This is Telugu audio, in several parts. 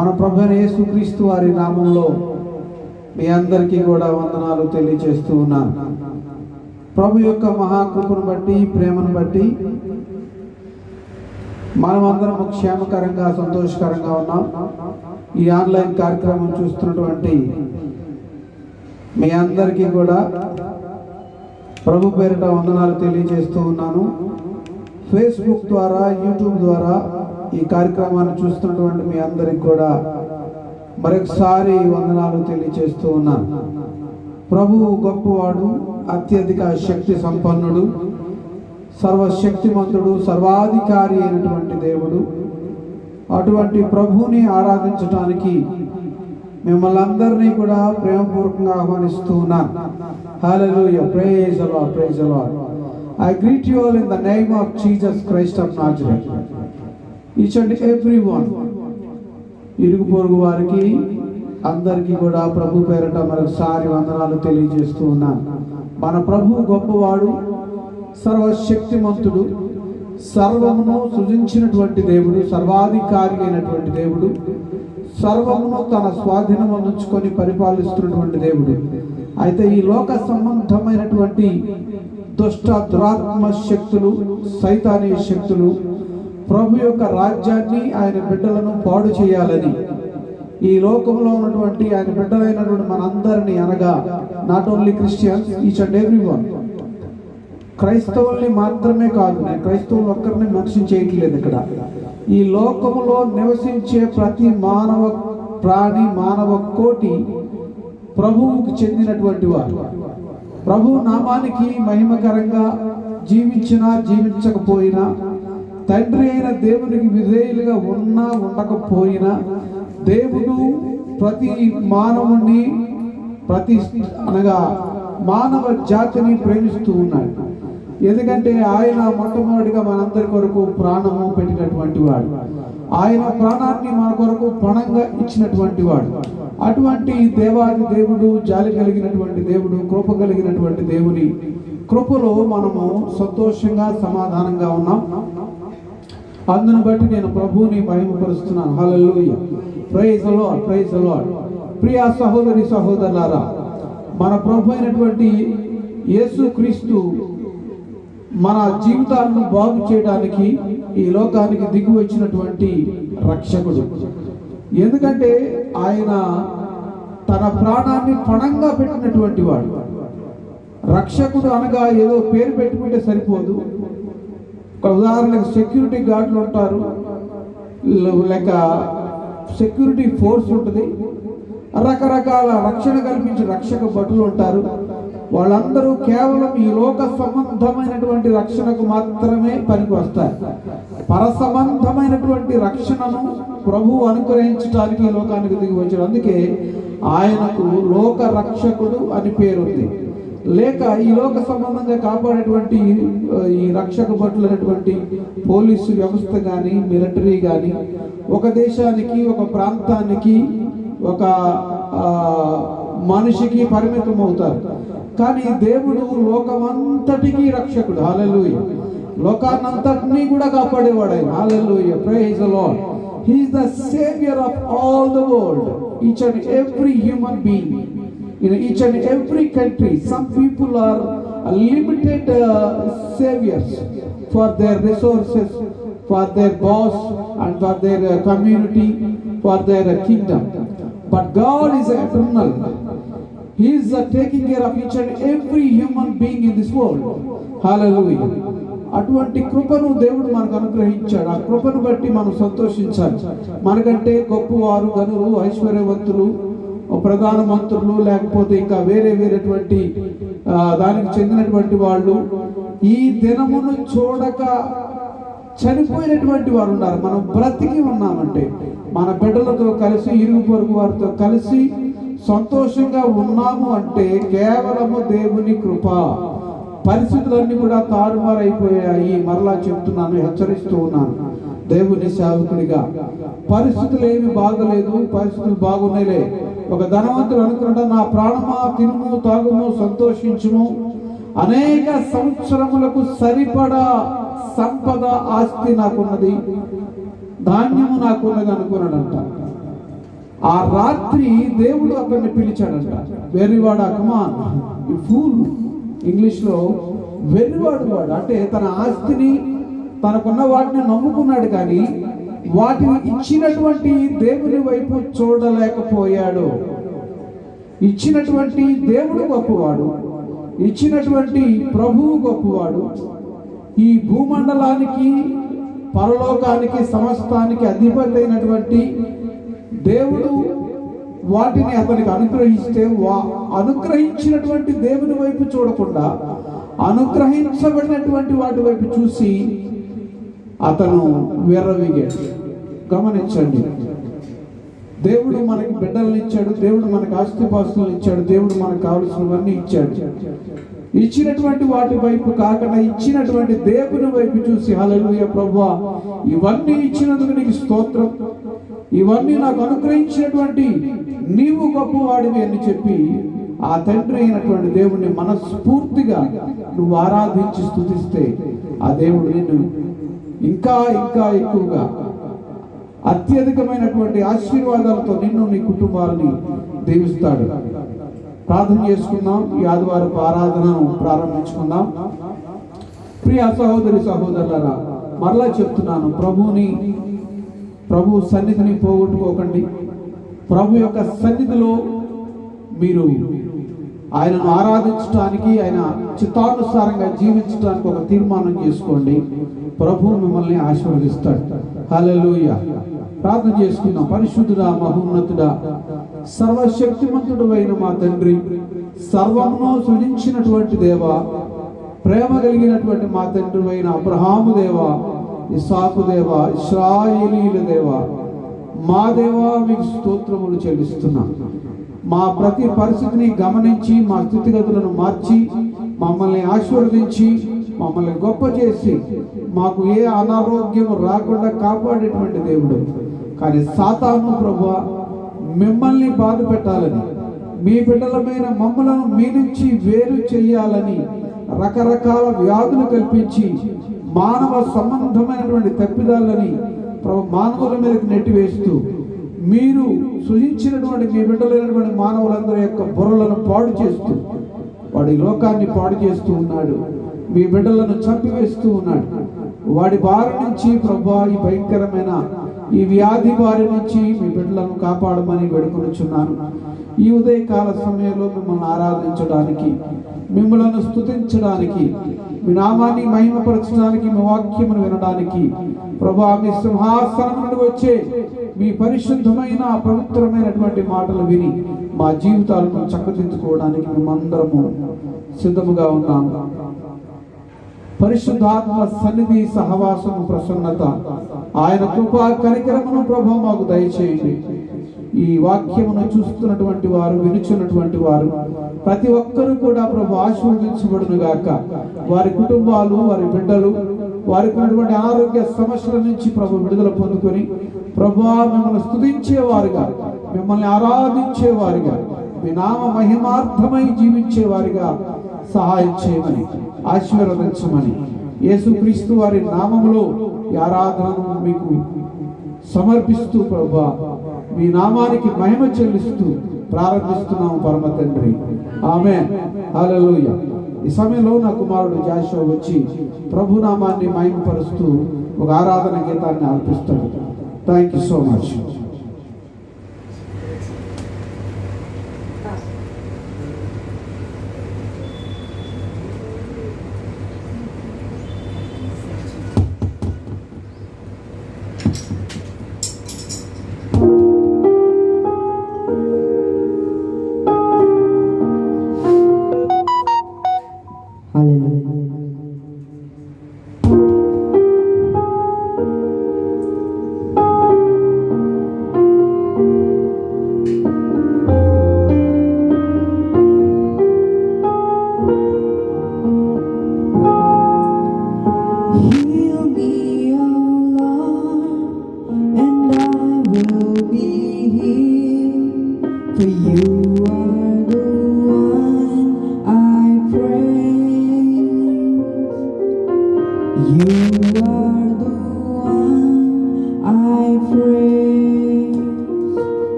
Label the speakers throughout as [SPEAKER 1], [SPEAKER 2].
[SPEAKER 1] మన ప్రభువైన యేసుక్రీస్తు వారి నామంలో మీ అందరికీ కూడా వందనాలు తెలియజేస్తూ ఉన్నాను. ప్రభు యొక్క మహాకృపను బట్టి, ప్రేమను బట్టి మనమందరం క్షేమకరంగా, సంతోషకరంగా ఉన్నాం. ఈ ఆన్లైన్ కార్యక్రమం చూస్తున్నటువంటి మీ అందరికీ కూడా ప్రభు పేరిట వందనాలు తెలియజేస్తూ ఉన్నాను. ఫేస్బుక్ ద్వారా, యూట్యూబ్ ద్వారా ఈ కార్యక్రమాన్ని చూస్తున్నటువంటి మీ అందరికి కూడా మరొకసారి వందనాలు తెలియజేస్తూ ఉన్నాను. ప్రభువు గొప్పవాడు, అత్యధిక శక్తి సంపన్నుడు, సర్వశక్తిమంతుడు, సర్వాధికారి అయినటువంటి దేవుడు. అటువంటి ప్రభువుని ఆరాధించడానికి మిమ్మల్ని అందరినీ కూడా ప్రేమపూర్వకంగా ఆహ్వానిస్తూ ఉన్నాను. Hallelujah, praise the Lord, praise the Lord. I greet you all in the name of Jesus Christ of Nazareth. Each and everyone, ఇరుగు పొరుగు వారికి అందరికీ కూడా ప్రభు పేరట మరొకసారి వందనాలు తెలియజేస్తూ ఉన్నాను. మన ప్రభు గొప్పవాడు, సర్వశక్తిమంతుడు, సర్వమును సృజించినటువంటి దేవుడు, సర్వాధికారి అయినటువంటి దేవుడు, సర్వమును తన స్వాధీనం అందించుకొని పరిపాలిస్తున్నటువంటి దేవుడు. అయితే ఈ లోక సంబంధమైనటువంటి దుష్ట దురాత్మ శక్తులు, సైతానీయ శక్తులు ప్రభు యొక్క రాజ్యాన్ని, ఆయన బిడ్డలను పాడు చేయాలని ఈ లోకంలో ఉన్నటువంటి ఆయన బిడ్డలైనటువంటి మనందరినీ, అనగా not only Christians, each and every one, క్రైస్తవుల్ని మాత్రమే కాదు, నేను క్రైస్తవులు ఒక్కరిని మెన్షన్ చేయట్లేదు ఇక్కడ. ఈ లోకములో నివసించే ప్రతి మానవ ప్రాణి, మానవ కోటి ప్రభువుకి చెందినటువంటి వారు. ప్రభు నామానికి మహిమకరంగా జీవించినా జీవించకపోయినా, తండ్రి అయిన దేవునికి విధేయులుగా ఉన్నా ఉండకపోయినా, దేవుడు ప్రతి మానవుణ్ణి, అనగా మానవ జాతిని ప్రేమిస్తూ ఉన్నాడు. ఎందుకంటే ఆయన మొట్టమొదటిగా మనందరి కొరకు ప్రాణము పెట్టినటువంటి వాడు. ఆయన ప్రాణాన్ని మన కొరకు పణంగా ఇచ్చినటువంటి వాడు. అటువంటి దేవాది దేవుడు, జాలి కలిగినటువంటి దేవుడు, కృప కలిగినటువంటి దేవుని కృపలో మనము సంతోషంగా, సమాధానంగా ఉన్నాం. అందును బట్టి నేను ప్రభువుని మహిమపరుస్తున్నాను. Hallelujah, praise the Lord, praise the Lord. ప్రియ సహోదరి సహోదరులారా, మన ప్రభు అయినటువంటి యేసుక్రీస్తు మన జీవితాలను బాగు చేయడానికి ఈ లోకానికి దిగి వచ్చినటువంటి రక్షకుడు. ఎందుకంటే ఆయన తన ప్రాణాన్ని పణంగా పెట్టినటువంటి వాడు. రక్షకుడు అనగా ఏదో పేరు పెట్టుకుంటే సరిపోదు. ఒక ఉదాహరణకు సెక్యూరిటీ గార్డులు ఉంటారు, లేక సెక్యూరిటీ ఫోర్స్ ఉంటుంది, రకరకాల రక్షణ కల్పించే రక్షక భటులు ఉంటారు. వాళ్ళందరూ కేవలం ఈ లోక సంబంధమైనటువంటి రక్షణకు మాత్రమే పనికి వస్తారు. పర సంబంధమైనటువంటి రక్షణను ప్రభువు అనుగ్రహించడానికి ఈ లోకానికి దిగి వచ్చాడు. అందుకే ఆయనకు లోక రక్షకుడు అని పేరుంది. లేక ఈ లోక సంబంధంగా కాపాడేటువంటి ఈ రక్షక భటులు అనేటువంటి పోలీసు వ్యవస్థ కానీ, మిలిటరీ కానీ, ఒక దేశానికి, ఒక ప్రాంతానికి, ఒక మనిషికి పరిమితం అవుతారు. కానీ దేవుడు లోకమంతటికి రక్షకుడు. హల్లెలూయా, లోకాన్నంతటినీ కూడా కాపాడేవాడు ఆయన. Hallelujah, praise the Lord. He is the saviour of all the world, each and every human being in each and every country. Some people are limited saviors for their resources, for their boss, and for their community, for their kingdom. But God is eternal. He is taking care of each and every human being in this world. Hallelujah. అటువంటి కృపను దేవుడు మనకు అనుగ్రహించాడు. ఆ కృపను బట్టి మనం సంతోషించాలి. మనకంటే గొప్పవారు, గనులు, ఐశ్వర్యవంతులు, ప్రధాన మంత్రులు, లేకపోతే ఇంకా వేరేటువంటి దానికి చెందినటువంటి వాళ్ళు ఈ దినమును చూడక చనిపోయినటువంటి వారు ఉన్నారు. మనం బ్రతికి ఉన్నామంటే మన బిడ్డలతో కలిసి, ఇరుగు పొరుగు వారితో కలిసి సంతోషంగా ఉన్నాము అంటే కేవలము దేవుని కృప. పరిస్థితులన్నీ కూడా తారుమారైపోయాయి. మరలా చెప్తున్నాను, హెచ్చరిస్తూ ఉన్నాను దేవుని సేవకుడిగా. పరిస్థితులు ఏమి బాగలేదు, పరిస్థితులు బాగున్నాయిలే. ఒక ధనవంతుడు అనుకున్నాడు, నా ప్రాణమా తినుము, తాగుము, సంతోషించుము, అనేక సంవత్సరములకు సరిపడా సంపద, ఆస్తి నాకున్నది, ధాన్యము నాకున్నది అనుకున్నాడంట. ఆ రాత్రి దేవుడు అతన్ని పిలిచాడంట. వెర్రివాడా, కమాన్ యు ఫూల్. ఇంగ్లీష్లో వెర్రివాడు వాడు అంటే తన ఆస్తిని తనకున్న వాటిని నమ్ముకున్నాడు, కానీ వాటిని ఇచ్చినటువంటి దేవుని వైపు చూడలేకపోయాడు. ఇచ్చినటువంటి దేవుడు గొప్పవాడు, ఇచ్చినటువంటి ప్రభువు గొప్పవాడు. ఈ భూమండలానికి పరలోకానికి సమస్తానికి అధిపతి అయినటువంటి దేవుడు వాటిని అతనికి అనుగ్రహిస్తే అనుగ్రహించినటువంటి దేవుని వైపు చూడకుండా అనుగ్రహించబడినటువంటి వాటి వైపు చూసి అతను విర్రవీగాడు. గమనించండి, దేవుడు మనకి బిడ్డలను ఇచ్చాడు, దేవుడు మనకు ఆస్తిపాస్తులను ఇచ్చాడు, దేవుడు మనకు కావలసినవన్నీ ఇచ్చాడు. ఇచ్చినటువంటి వాటి వైపు కాకుండా ఇచ్చినటువంటి దేవుని వైపు చూసి హల్లెలూయా ప్రభువా, ఇవన్నీ ఇచ్చినందుకు నీకు స్తోత్రం, ఇవన్నీ నాకు అనుగ్రహించినటువంటి నీవు గొప్పవాడివి అని చెప్పి ఆ తండ్రి అయినటువంటి దేవుణ్ణి మనస్ఫూర్తిగా నువ్వు ఆరాధించి స్తుతిస్తే ఆ దేవుడు నిన్ను ఇంకా ఇంకా ఎక్కువగా అత్యధికమైనటువంటి ఆశీర్వాదాలతో నిన్ను నీ కుటుంబాలని దీవిస్తాడు. ప్రార్థన చేసుకుందాం. ఈ ఆదివారపు ఆరాధనను ప్రారంభించుకుందాం. ప్రియ సహోదరి సహోదరులారా, మరలా చెప్తున్నాను, ప్రభు సన్నిధిని పోగొట్టుకోకండి. ప్రభు యొక్క సన్నిధిలో మీరు ఆయనను ఆరాధించడానికి, ఆయన చిత్తానుసారంగా జీవించడానికి ఒక తీర్మానం చేసుకోండి. ప్రభు మిమ్మల్ని ఆశీర్వదిస్తాడు. హల్లెలూయా. ప్రార్థన చేసుకుందాం. పరిశుద్ధుడా, మహోన్నతుడా, సర్వశక్తిమంతుడు అయిన మా తండ్రి, సర్వమును సృజించినటువంటి దేవా, ప్రేమ కలిగినటువంటి మా తండ్రి అయిన అబ్రహాము దేవా, ఇస్సాకు దేవా, ఇశ్రాయేలీల దేవా, మా దేవా మీకు స్తోత్రములు చెల్లిస్తున్నాం. మా ప్రతి పరిస్థితిని గమనించి మా స్థితిగతులను మార్చి మమ్మల్ని ఆశీర్వదించి మమ్మల్ని గొప్ప చేసి మాకు ఏ అనారోగ్యం రాకుండా కాపాడేటువంటి దేవుడు. కానీ సాతాను ప్రభువా, మిమ్మల్ని బాధ పెట్టాలని, మీ బిడ్డలమైన మమ్మలను మీ నుంచి వేరు చేయాలని రకరకాల వ్యాధులు కల్పించి మానవ సంబంధమైనటువంటి తప్పిదాలని మానవుల మీదకి నెట్టివేస్తూ మీరు సృజించినటువంటి మీ బిడ్డలైనటువంటి మానవులందరి యొక్క బుర్రలను పాడు చేస్తూ వాడి లోకాన్ని పాడు చేస్తూ ఉన్నాడు. మీ బిడ్డలను చంపివేస్తూ ఉన్నాడు. వాడి బారి నుంచి ప్రభువా, ఈ భయంకరమైన ఈ వ్యాధి బారి నుంచి మీ బిడ్డలను కాపాడమని వేడుకొనుచున్నాను. ఈ ఉదయకాల సమయంలో మిమ్మల్ని ఆరాధించడానికి, మిమ్మల్ని స్తుతించడానికి, మీ నామాన్ని మహిమపరచడానికి, మీ వాక్యమును వినడానికి ప్రభువా, మీ సింహాసనం నుండి వచ్చే మీ పరిశుద్ధమైన పవిత్రమైనటువంటి మాటలు విని మా జీవితాలను చక్కదిద్దుకోవడానికి మేమందరము సిద్ధముగా ఉన్నాము. పరిశుద్ధాత్మ సన్నిధి, సహవాసము, ప్రసన్నత, ఆయన కృపా కనికరమును ప్రభువా మాకు దయచేయండి. ఈ వాక్యమును చూస్తున్నటువంటి వారు, వినుచున్నటువంటి వారు ప్రతి ఒక్కరూ కూడా ప్రభు ఆశీర్వదించబడును గాక. వారి కుటుంబాలు, వారి బిడ్డలు, వారికి ఉన్నటువంటి అనారోగ్య సమస్యల నుంచి ప్రభు విడుదల పొందుకొని ప్రభువా మిమ్మల్ని స్తుతించేవారుగా, మిమ్మల్ని ఆరాధించేవారుగా, మీ నామ మహిమార్థమై జీవించేవారుగా సహాయం చేయమని, ఆశీర్వదించమని యేసుక్రీస్తు వారి నామములో ఈ ఆరాధనను మీకు సమర్పిస్తూ ప్రభువా మీ నామానికి మహిమ చెల్లిస్తూ ప్రారంభిస్తున్నాము పరమ తండ్రి. ఆమేన్. హల్లెలూయా. ఈ సమయంలో నా కుమారుడు జాషువా వచ్చి ప్రభు నామాన్ని మహిమపరుస్తూ ఒక ఆరాధన గీతాన్ని ఆలపిస్తాడు. Thank you so much.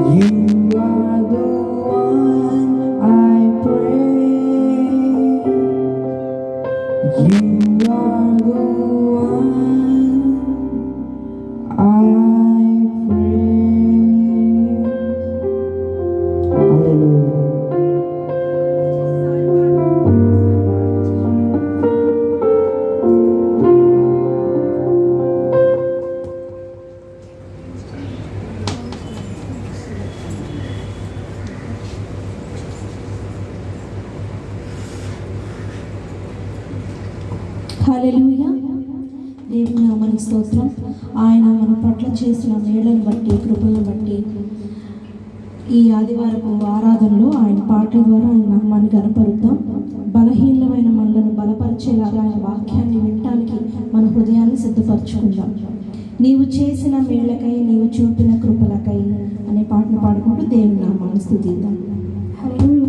[SPEAKER 2] You are the one I pray. You are the one I pray. Hallelujah.
[SPEAKER 3] హల్లెలూయా. దేవుని నామానికి స్తోత్రం. ఆయన మన పట్ల చేసిన మేళ్లను బట్టి, కృపలను బట్టి ఈ ఆదివారపు ఆరాధనలో ఆయన పాటల ద్వారా ఆయన నామాన్ని కనపరుద్దాం. బలహీనమైన మనలను బలపరిచేలాగా ఆయన వాక్యాన్ని వినటానికి మన హృదయాన్ని సిద్ధపరచుకుందాం. నీవు చేసిన మేళ్లకై, నీవు చూపిన కృపలకై అనే పాటను పాడుకుంటూ దేవుని నామాన్ని స్తుతిద్దాం. హల్లెలూయా.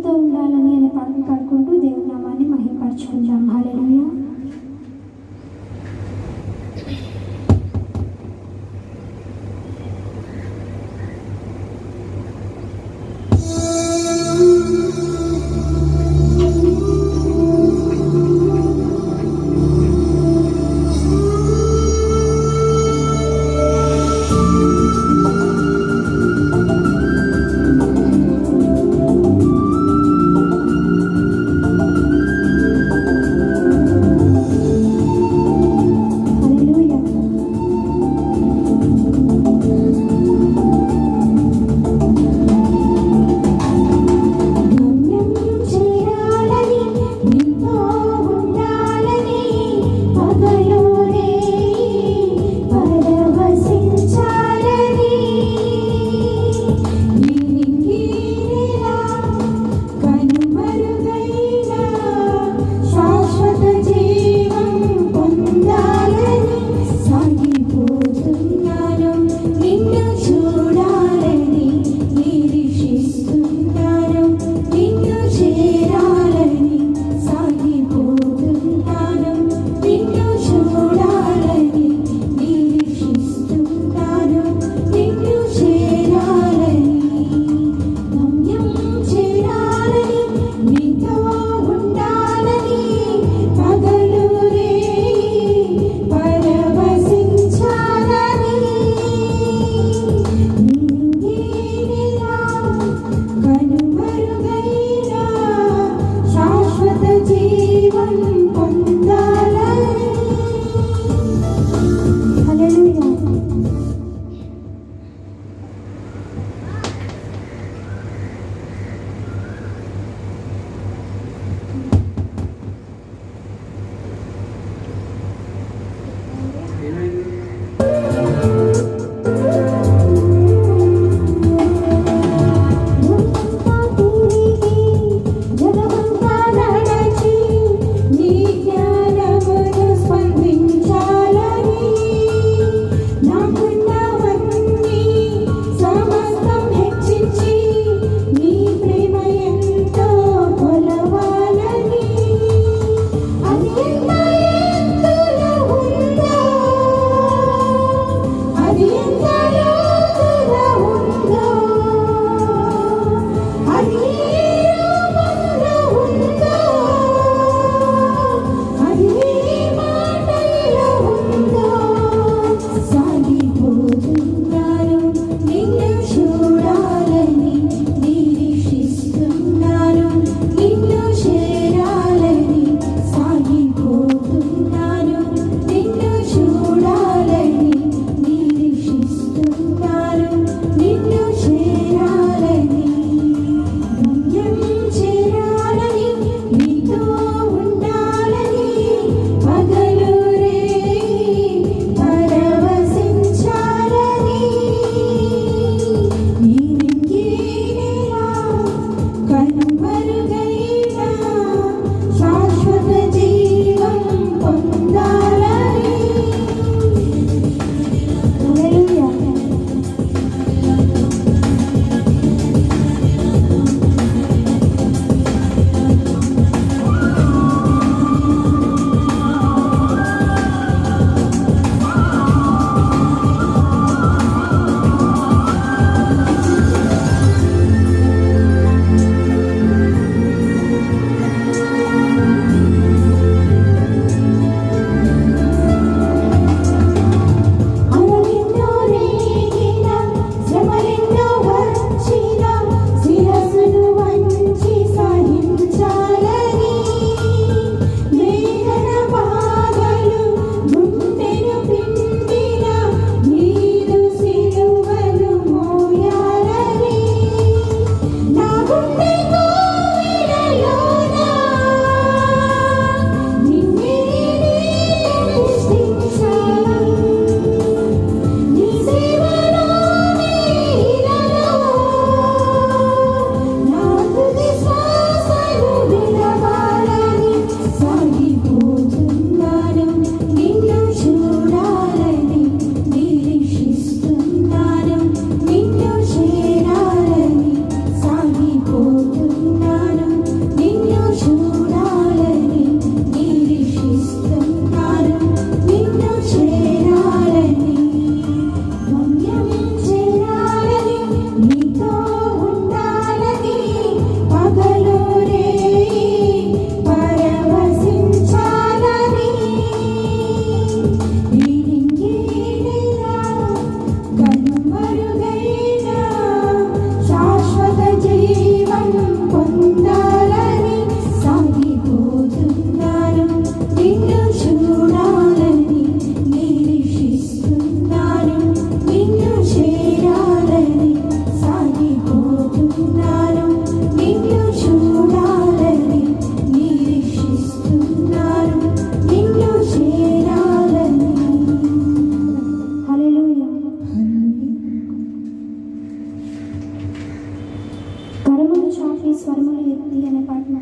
[SPEAKER 4] మీతో ఉండాలని అనే పాటను పాడుకుంటూ దేవుని నామాన్ని మహిమపరచుకుందాం. హల్లెలూయా.
[SPEAKER 2] I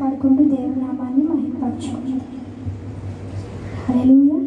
[SPEAKER 4] పాడుకుంటూ దేవుని నామాన్ని మహిమపరచుకుందాం. హల్లెలూయా.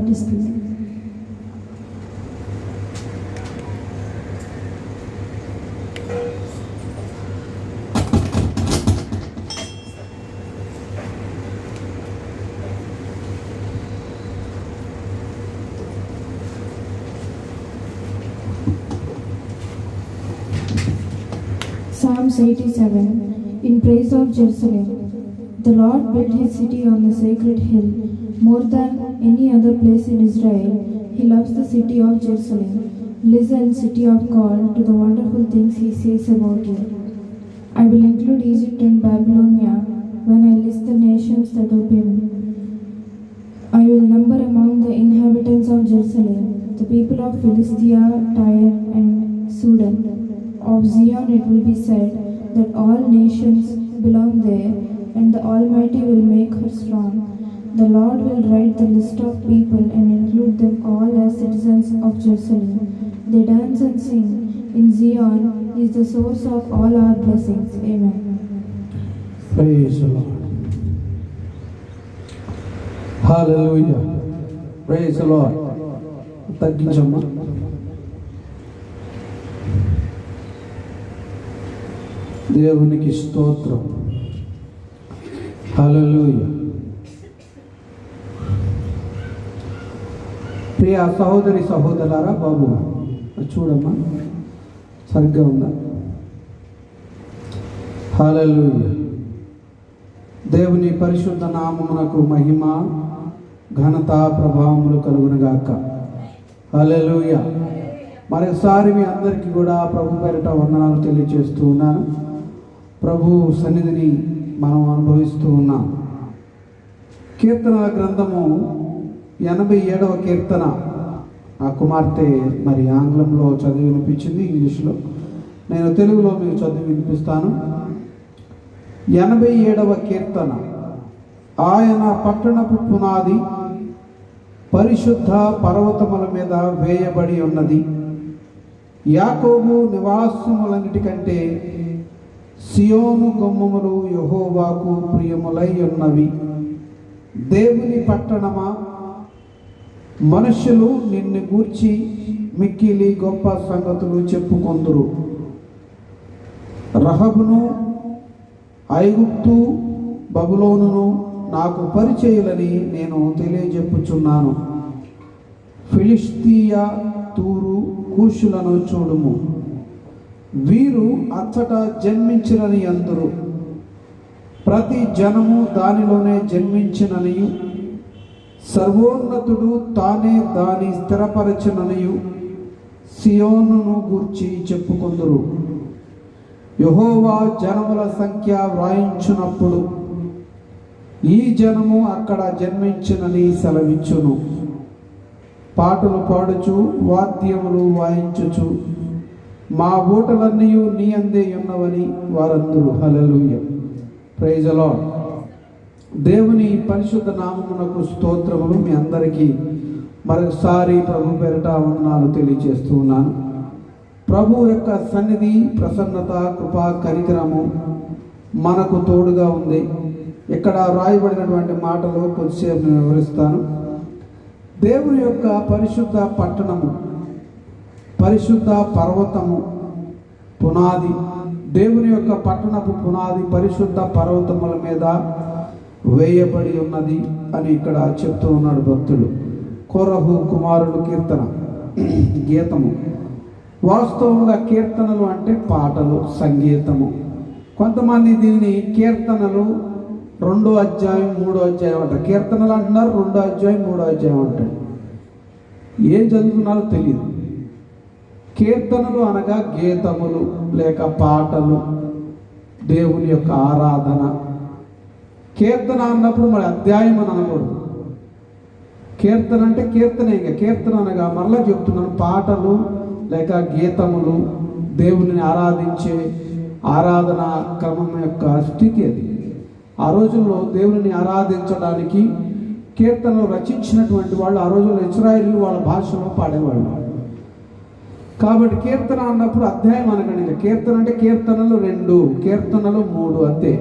[SPEAKER 3] పట్టిస్తుంది.
[SPEAKER 2] Psalms 87. In praise of Jerusalem. The Lord built his city on the sacred hill. More than any other place in Israel, he loves the city of Jerusalem. Listen, city of God, to the wonderful things he says about you. I will include Egypt and Babylonia when I list the nations that obey me. I will number among the inhabitants of Jerusalem the people of Philistia, Tyre, and Sidon. Of Zion it will be said that all nations belong there, and the Almighty will make her strong. The Lord will write the list of people and include them all as citizens of Jerusalem. They dance and sing. In Zion is the source of all our blessings. Amen.
[SPEAKER 1] Praise the Lord. Hallelujah. Praise the Lord. తగ్గించమ్మా. దేవునికి స్తోత్రం. హల్లెలూయా. ప్రియ సహోదరి సహోదరులారా, బాబు చూడమ్మా, సరిగ్గా ఉందా? హల్లెలూయా. దేవుని పరిశుద్ధ నామమునకు మహిమ, ఘనత, ప్రభావములు కలుగునుగాక. హల్లెలూయా. మరొకసారి మీ అందరికీ కూడా ప్రభు పేరిట వందనాలు తెలియజేస్తూ ఉన్నాను. ప్రభు సన్నిధిని మనం అనుభవిస్తూ ఉన్నాం. కీర్తనల గ్రంథము 87వ కీర్తన ఆ కుమార్తె మరి ఆంగ్లంలో చదివి వినిపించింది, ఇంగ్లీష్లో. నేను తెలుగులో మీకు చదివి వినిపిస్తాను. 87వ కీర్తన. ఆయన పట్టణపు పునాది పరిశుద్ధ పర్వతముల మీద వేయబడి ఉన్నది. యాకోబు నివాసములన్నిటికంటే సియోను గుమ్మములు యెహోవాకు ప్రియములై ఉన్నవి. దేవుని పట్టణమా, మనుష్యులు నిన్ను గూర్చి మిక్కిలి గొప్ప సంగతులు చెప్పుకొందురు. రహబును, ఐగుప్తు, బబులోనును నాకు పరిచయులని నేను తెలియజెప్పుచున్నాను. ఫిలిష్తీయ, తూరు, కూషులను చూడుము. వీరు అచ్చట జన్మించినని అందురు. ప్రతి జనము దానిలోనే జన్మించిననియు, సర్వోన్నతుడు తానే దాని స్థిరపరచుననియు సియోనును గూర్చి చెప్పుకొందురు. యెహోవా జనముల సంఖ్య వ్రాయించునప్పుడు ఈ జనము అక్కడ జన్మించినని సెలవిచ్చును. పాటలు పాడుచు, వాద్యములు వాయించుచు, మా ఊటలన్నీ నీ అందే ఉన్నవని వారందరూ. హల్లెలూయా. Praise the Lord. దేవుని పరిశుద్ధ నామమునకు స్తోత్రములు. మీ అందరికీ మరొకసారి ప్రభు పేరిట వందనాలు తెలియజేస్తూ ఉన్నాను. ప్రభు యొక్క సన్నిధి, ప్రసన్నత, కృపా, కనికరము మనకు తోడుగా ఉంది. ఇక్కడ రాయబడినటువంటి మాటలు కొద్దిసేపు నేను వివరిస్తాను. దేవుని యొక్క పరిశుద్ధ పట్టణము, పరిశుద్ధ పర్వతము పునాది. దేవుని యొక్క పట్టణపు పునాది పరిశుద్ధ పర్వతముల మీద వేయబడి ఉన్నది అని ఇక్కడ చెప్తూ ఉన్నాడు భక్తుడు. కోరహు కుమారుడు కీర్తన, గీతము. వాస్తవంగా కీర్తనలు అంటే పాటలు, సంగీతము. కొంతమంది దీన్ని కీర్తనలు 2వ అధ్యాయం 3వ అధ్యాయం అంటారు. కీర్తనలు అంటున్నారు, 2వ అధ్యాయం 3వ అధ్యాయం అంటాడు. ఏం చదువుతున్నారో తెలియదు. కీర్తనలు అనగా గీతములు లేక పాటలు, దేవుని యొక్క ఆరాధన. కీర్తన అన్నప్పుడు మరి అధ్యాయం అని అనకూడదు. కీర్తన అంటే కీర్తనే. కీర్తన అనగా మరలా చెప్తున్నాను, పాటలు లేక గీతములు, దేవుని ఆరాధించే ఆరాధన క్రమం యొక్క స్థితి అది. ఆ రోజుల్లో దేవుని ఆరాధించడానికి కీర్తనలు రచించినటువంటి వాళ్ళు ఆ రోజుల్లో ఇశ్రాయేలు వాళ్ళ భాషలో పాడేవాళ్ళు. కాబట్టి కీర్తన అన్నప్పుడు అధ్యాయం అనకండి. కీర్తన అంటే కీర్తనలు 2, కీర్తనలు 3 అంతే.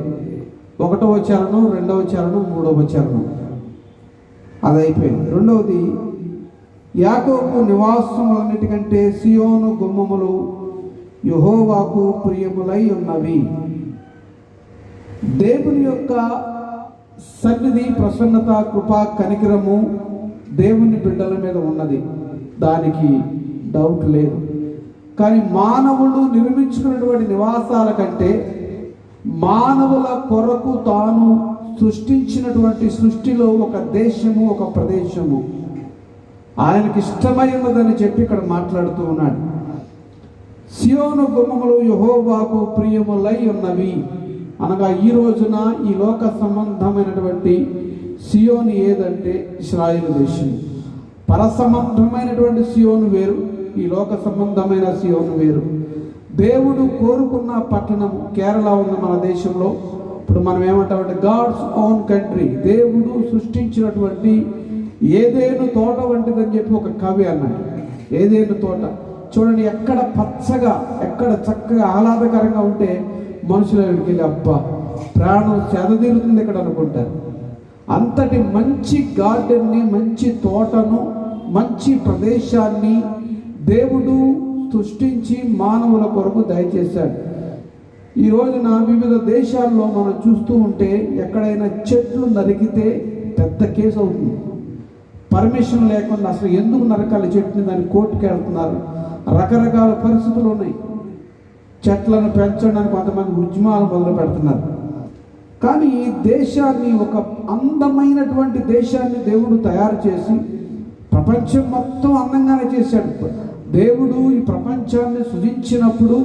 [SPEAKER 1] 1వ చరణం, 2వ చరణం, 3వ చరణం, అది అయిపోయింది. రెండవది యాకోబు నివాసములన్నిటికంటే సియోను గుమ్మములు యెహోవాకు ప్రియములై ఉన్నవి. దేవుని యొక్క సన్నిధి, ప్రసన్నత, కృప, కనికరము దేవుని బిడ్డల మీద ఉన్నది, దానికి డౌట్ లేదు. కానీ మానవుడు నిర్మించుకున్నటువంటి నివాసాల కంటే మానవుల కొరకు తాను సృష్టించినటువంటి సృష్టిలో ఒక దేశము, ఒక ప్రదేశము ఆయనకి ఇష్టమై ఉన్నదని చెప్పి ఇక్కడ మాట్లాడుతూ ఉన్నాడు. సియోను గుమ్మములు యెహోవాకు ప్రియములై ఉన్నవి అనగా ఈ రోజున ఈ లోక సంబంధమైనటువంటి సియోను ఏదంటే ఇశ్రాయేలు దేశం. పర సంబంధమైనటువంటి సియోను వేరు, ఈ లోక సంబంధమైన సియోను వేరు. దేవుడు కోరుకున్న పట్టణం కేరళ ఉన్న మన దేశంలో. ఇప్పుడు మనం ఏమంటామంటే గాడ్స్ ఓన్ కంట్రీ, దేవుడు సృష్టించినటువంటి ఏదేను తోట వంటిదని చెప్పి ఒక కవి అన్నాడు. ఏదేను తోట చూడండి, ఎక్కడ పచ్చగా, ఎక్కడ చక్కగా ఆహ్లాదకరంగా ఉంటే మనుషుల వెళ్ళి అబ్బా ప్రాణం చెదదీరుతుంది ఇక్కడ అనుకుంటారు. అంతటి మంచి గార్డెన్ని, మంచి తోటను, మంచి ప్రదేశాన్ని దేవుడు సృష్టించి మానవుల కొరకు దయచేశాడు. ఈ రోజున వివిధ దేశాల్లో మనం చూస్తూ ఉంటే ఎక్కడైనా చెట్లు నరికితే పెద్ద కేసు అవుతుంది. పర్మిషన్ లేకుండా అసలు ఎందుకు నరకాలి చెట్టుని, దాన్ని కోర్టుకి వెళ్తున్నారు. రకరకాల పరిస్థితులు ఉన్నాయి. చెట్లను పెంచడానికి కొంతమంది ఉద్యమాలు మొదలు పెడుతున్నారు. కానీ ఈ దేశాన్ని, ఒక అందమైనటువంటి దేశాన్ని దేవుడు తయారు చేసి ప్రపంచం మొత్తం అందంగానే చేశాడు. దేవుడు ఈ ప్రపంచాన్ని సృజించినప్పుడు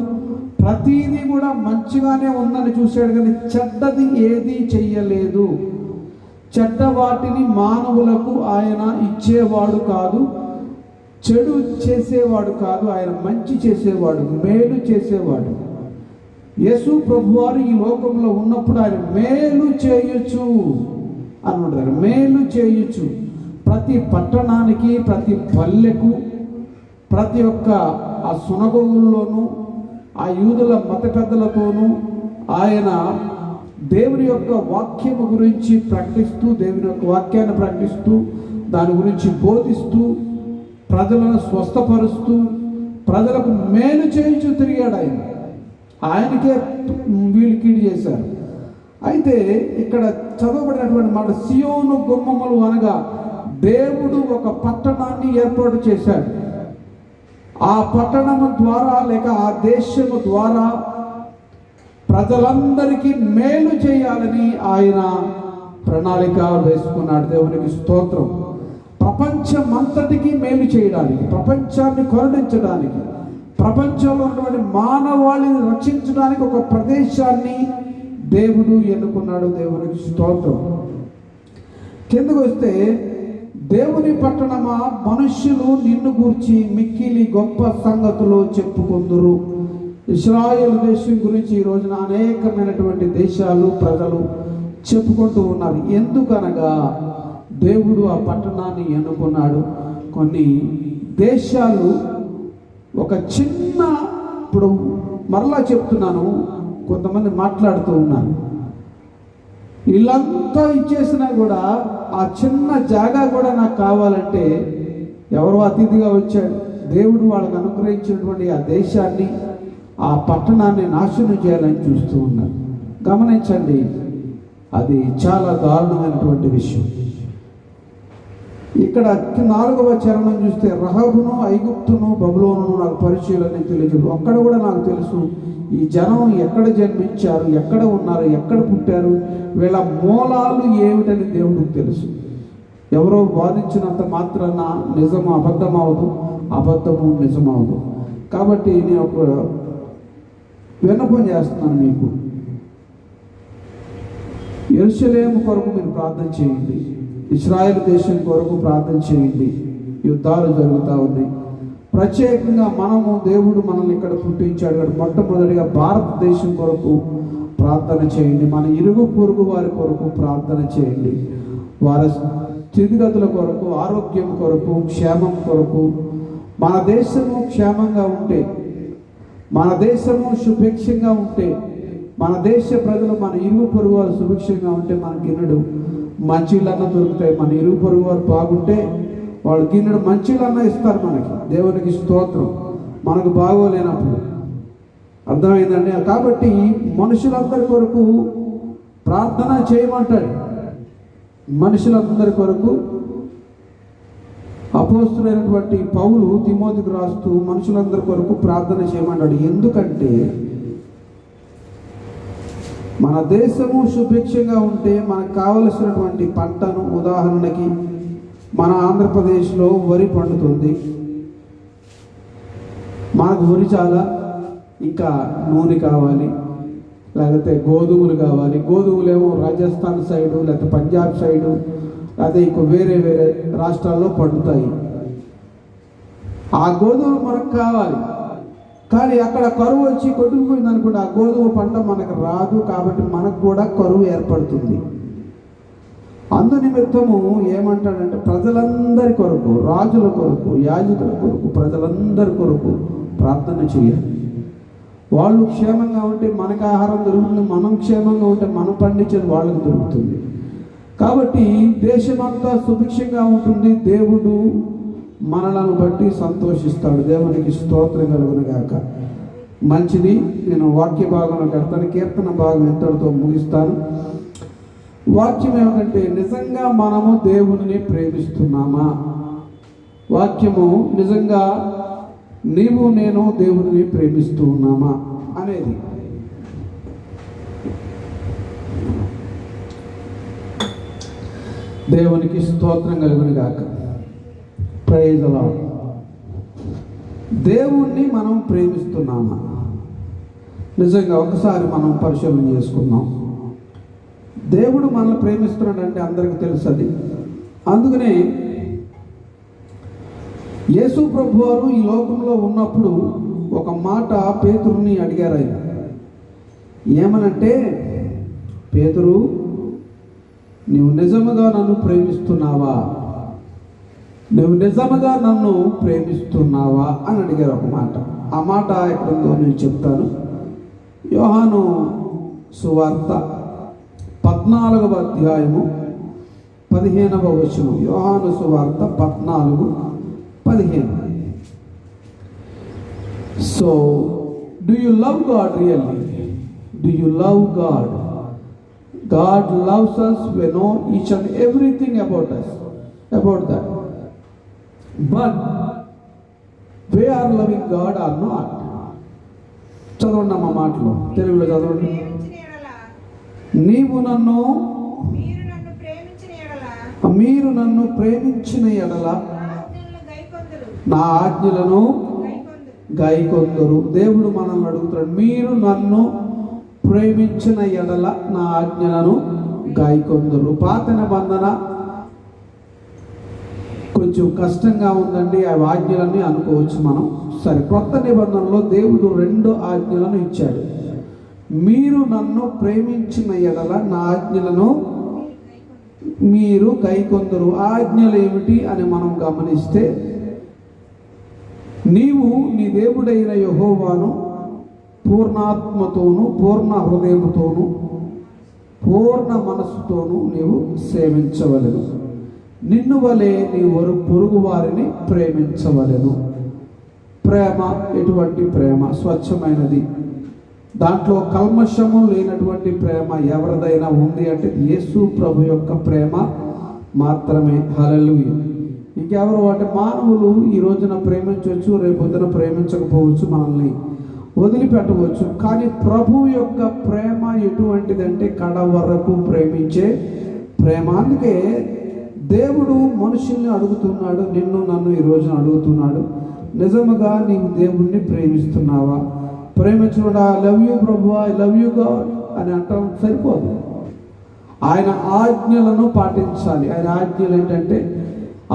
[SPEAKER 1] ప్రతిదీ కూడా మంచిగానే ఉందని చూశాడు, కానీ చెడ్డది ఏదీ చెయ్యలేదు. చెడ్డ వాటిని మానవులకు ఆయన ఇచ్చేవాడు కాదు, చెడు చేసేవాడు కాదు, ఆయన మంచి చేసేవాడు, మేలు చేసేవాడు. యేసు ప్రభువారు ఈ లోకంలో ఉన్నప్పుడు ఆయన మేలు చేయొచ్చు అన్నాడు. మేలు చేయొచ్చు. ప్రతి పట్టణానికి, ప్రతి పల్లెకు, ప్రతి ఒక్క ఆ సునగోగుల్లోనూ, ఆ యూదుల మత పెద్దలతోనూ ఆయన దేవుని యొక్క వాక్యము గురించి ప్రకటిస్తూ, దేవుని యొక్క వాక్యాన్ని ప్రకటిస్తూ, దాని గురించి బోధిస్తూ, ప్రజలను స్వస్థపరుస్తూ, ప్రజలకు మేలు చేయించు తిరిగాడు ఆయన. ఆయనకే వీళ్ళు కీడు చేశారు. అయితే ఇక్కడ చదవబడినటువంటి మాట సియోను గుమ్మములు అనగా దేవుడు ఒక పట్టణాన్ని ఏర్పాటు చేశాడు. ఆ పట్టణము ద్వారా లేక ఆ దేశము ద్వారా ప్రజలందరికీ మేలు చేయాలని ఆయన ప్రణాళిక వేసుకున్నాడు. దేవునికి స్తోత్రం. ప్రపంచమంతటికి మేలు చేయడానికి, ప్రపంచాన్ని కరుణించడానికి, ప్రపంచంలో ఉన్నటువంటి మానవాళిని రక్షించడానికి ఒక ప్రదేశాన్ని దేవుడు ఎన్నుకున్నాడు. దేవునికి స్తోత్రం. కిందకు వస్తే, దేవుని పట్టణమా, మనుష్యులు నిన్ను గూర్చి మిక్కిలి గొప్ప సంగతులు చెప్పుకుందురు. ఇశ్రాయేలు దేశం గురించి ఈ రోజున అనేకమైనటువంటి దేశాలు, ప్రజలు చెప్పుకుంటూ ఉన్నారు. ఎందుకనగా దేవుడు ఆ పట్టణాన్ని ఎన్నుకున్నాడు. కొన్ని దేశాలు ఒక చిన్న, ఇప్పుడు మరలా చెప్తున్నాను, కొంతమంది మాట్లాడుతూ ఉన్నారు, ఇల్లంతా ఇచ్చేసినా కూడా ఆ చిన్న జాగా కూడా నాకు కావాలంటే ఎవరో అతిథిగా వచ్చాడు. దేవుడు వాళ్ళకు అనుగ్రహించినటువంటి ఆ దేశాన్ని, ఆ పట్టణాన్ని నాశనం చేయాలని చూస్తూ ఉన్నారు. గమనించండి, అది చాలా దారుణమైనటువంటి విషయం. ఇక్కడ 4వ చరణం చూస్తే, రహబును, ఐగుప్తును, బబులోనును నాకు పరిచయాలని తెలియదు. అక్కడ కూడా నాకు తెలుసు ఈ జనం ఎక్కడ జన్మించారు, ఎక్కడ ఉన్నారు, ఎక్కడ పుట్టారు, వీళ్ళ మూలాలు ఏమిటని దేవుడికి తెలుసు. ఎవరో వాదించినంత మాత్రాన నిజము అబద్ధం అవదు, అబద్ధము నిజమవదు. కాబట్టి నేను ఒక విన్నపం చేస్తున్నాను మీకు, యెరూషలేము కొరకు మీరు ప్రార్థన చేయండి, ఇశ్రాయేలు దేశం కొరకు ప్రార్థన చేయండి. యుద్ధాలు జరుగుతూ ఉన్నాయి. ప్రత్యేకంగా మనము, దేవుడు మనల్ని ఇక్కడ పుట్టించాడు కాబట్టి మొట్టమొదటిగా భారతదేశం కొరకు ప్రార్థన చేయండి. మన ఇరుగు పొరుగు వారి కొరకు ప్రార్థన చేయండి. వారి స్థితిగతుల కొరకు, ఆరోగ్యం కొరకు, క్షేమం కొరకు. మన దేశము క్షేమంగా ఉంటే, మన దేశము సుభిక్షంగా ఉంటే, మన దేశ ప్రజలు, మన ఇరుగు పొరుగు వారు సుభిక్షంగా ఉంటే మనకి ఎన్నడు మంచి ఇళ్ళన్నా దొరుకుతాయి. మన ఇరుగు పొరుగు వారు బాగుంటే వాళ్ళు గిన్నెడు మంచిలన్నా ఇస్తారు మనకి. దేవునికి స్తోత్రం. మనకు బాగోలేనప్పుడు. అర్థమైందండి. కాబట్టి మనుషులందరి కొరకు ప్రార్థన చేయమంటాడు. మనుషులందరి కొరకు అపోస్తులైనటువంటి పౌలు తిమోతికి రాస్తూ మనుషులందరి కొరకు ప్రార్థన చేయమంటాడు. ఎందుకంటే మన దేశము సుభిక్షంగా ఉంటే మనకు కావలసినటువంటి పంటను, ఉదాహరణకి మన ఆంధ్రప్రదేశ్లో వరి పండుతుంది. మనకు వరి చాలా, ఇంకా నూనె కావాలి, లేకపోతే గోధుమలు కావాలి. గోధుమలేమో రాజస్థాన్ సైడు, లేకపోతే పంజాబ్ సైడు, లేకపోతే ఇంకో వేరే వేరే రాష్ట్రాల్లో పండుతాయి. ఆ గోధుమలు మనకు కావాలి. కానీ అక్కడ కరువు వచ్చి కొట్టుకుపోయింది అనుకోండి, ఆ గోధుమ పంట మనకు రాదు. కాబట్టి మనకు కూడా కరువు ఏర్పడుతుంది. అందు నిమిత్తము ఏమంటాడంటే ప్రజలందరి కొరకు, రాజుల కొరకు, యాజకుల కొరకు, ప్రజలందరి కొరకు ప్రార్థన చేయాలి. వాళ్ళు క్షేమంగా ఉంటే మనకు ఆహారం దొరుకుతుంది, మనం క్షేమంగా ఉంటే మనం పండించేది వాళ్ళకి దొరుకుతుంది. కాబట్టి దేశమంతా సుభిక్షంగా ఉంటుంది. దేవుడు మనలను బట్టి సంతోషిస్తాడు. దేవునికి స్తోత్రం కలుగును గాక. మంచిది. నేను వాక్య భాగంలో కడతాను. కీర్తన భాగం ఇంతటితో ముగిస్తాను. వాక్యం ఏమిటంటే నిజంగా మనము దేవుని ప్రేమిస్తున్నామా? వాక్యము నిజంగా నీవు నేను దేవుని ప్రేమిస్తూ ఉన్నామా అనేది. దేవునికి స్తోత్రం కలుగును గాక. Praise the lord. దేవుణ్ణి మనం ప్రేమిస్తున్నామా? నిజంగా ఒకసారి మనం పరిశీలన చేసుకుందాం. దేవుడు మనల్ని ప్రేమిస్తున్నాడంటే అందరికీ తెలుసు అది. అందుకనే యేసు ప్రభు వారు ఈ లోకంలో ఉన్నప్పుడు ఒక మాట పేతురుని అడిగారు. ఆయన ఏమనంటే, పేతురు, నీవు నిజముగా నన్ను ప్రేమిస్తున్నావా? నువ్వు నిజముగా నన్ను ప్రేమిస్తున్నావా అని అడిగారు ఒక మాట. ఆ మాట ఎక్కడుందో నేను చెప్తాను. యోహాను సువార్త 14వ అధ్యాయము 15వ వచనం. యోహాను సువార్త 14:15. So, do you love God really? Do you love God? God loves us. We know each and everything about us, about that. But we are loving God or not? చదవండి అమ్మ మాటలు తెలుగులో చదవండి. మీరు నన్ను ప్రేమించిన ఎడల నా ఆజ్ఞలను గైకొందురు. దేవుడు మనల్ని అడుగుతాడు, మీరు నన్ను ప్రేమించిన ఎడల నా ఆజ్ఞలను గైకొందురు. పాత నిబంధన కొంచెం కష్టంగా ఉందండి ఆ ఆజ్ఞలన్నీ అనుకోవచ్చు మనం. సరే, కొత్త నిబంధనలో దేవుడు 2 ఆజ్ఞలను ఇచ్చాడు. మీరు నన్ను ప్రేమించిన ఎడల నా ఆజ్ఞలను మీరు గైకొందురు. ఆజ్ఞలు ఏమిటి అని మనం గమనిస్తే, నీవు నీ దేవుడైన యెహోవాను పూర్ణాత్మతోను, పూర్ణ హృదయముతోను, పూర్ణ మనస్సుతోను నీవు సేవించవలెను. నిన్ను వలె నీ పొరుగు వారిని ప్రేమించవలెను. ప్రేమ ఎటువంటి ప్రేమ? స్వచ్ఛమైనది. దాంట్లో కల్మషము లేనటువంటి ప్రేమ ఎవరిదైనా ఉంది అంటే యేసు ప్రభు యొక్క ప్రేమ మాత్రమే. హల్లెలూయా. ఇంకెవరు అంటే మానవులు ఈ రోజున ప్రేమించవచ్చు, రేపొద్దున ప్రేమించకపోవచ్చు, మనల్ని వదిలిపెట్టవచ్చు. కానీ ప్రభు యొక్క ప్రేమ ఎటువంటిదంటే కడ వరకు ప్రేమించే ప్రేమ. అందుకే దేవుడు మనుషుల్ని అడుగుతున్నాడు, నిన్ను నన్ను ఈ రోజున అడుగుతున్నాడు, నిజముగా నీవు దేవుణ్ణి ప్రేమిస్తున్నావా? ప్రేమించడం I love you Prabhu, I love you God అని అంటాం సరిపోదు. ఆయన ఆజ్ఞలను పాటించాలి. ఆయన ఆజ్ఞలు ఏంటంటే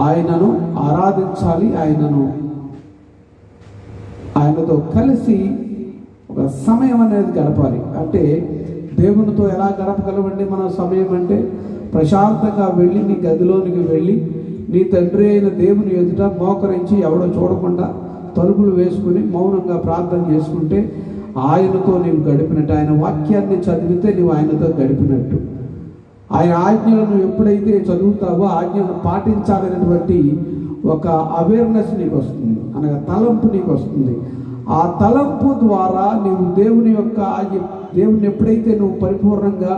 [SPEAKER 1] ఆయనను ఆరాధించాలి, ఆయనతో కలిసి ఒక సమయం అనేది గడపాలి. అంటే దేవునితో ఎలా గడపగలమండి మన సమయం అంటే, ప్రశాంతంగా వెళ్ళి నీ గదిలోనికి వెళ్ళి నీ తండ్రి అయిన దేవుని ఎదుట మోకరించి ఎవడో చూడకుండా తలుపులు వేసుకుని మౌనంగా ప్రార్థన చేసుకుంటే ఆయనతో నీవు గడిపినట్టు. ఆయన వాక్యాన్ని చదివితే నీవు ఆయనతో గడిపినట్టు. ఆయన ఆజ్ఞలను ఎప్పుడైతే చదువుతావో ఆజ్ఞలను పాటించాలనేటువంటి ఒక అవేర్నెస్ నీకు వస్తుంది, అనగా తలంపు నీకు వస్తుంది. ఆ తలంపు ద్వారా నీవు దేవుని ఎప్పుడైతే నువ్వు పరిపూర్ణంగా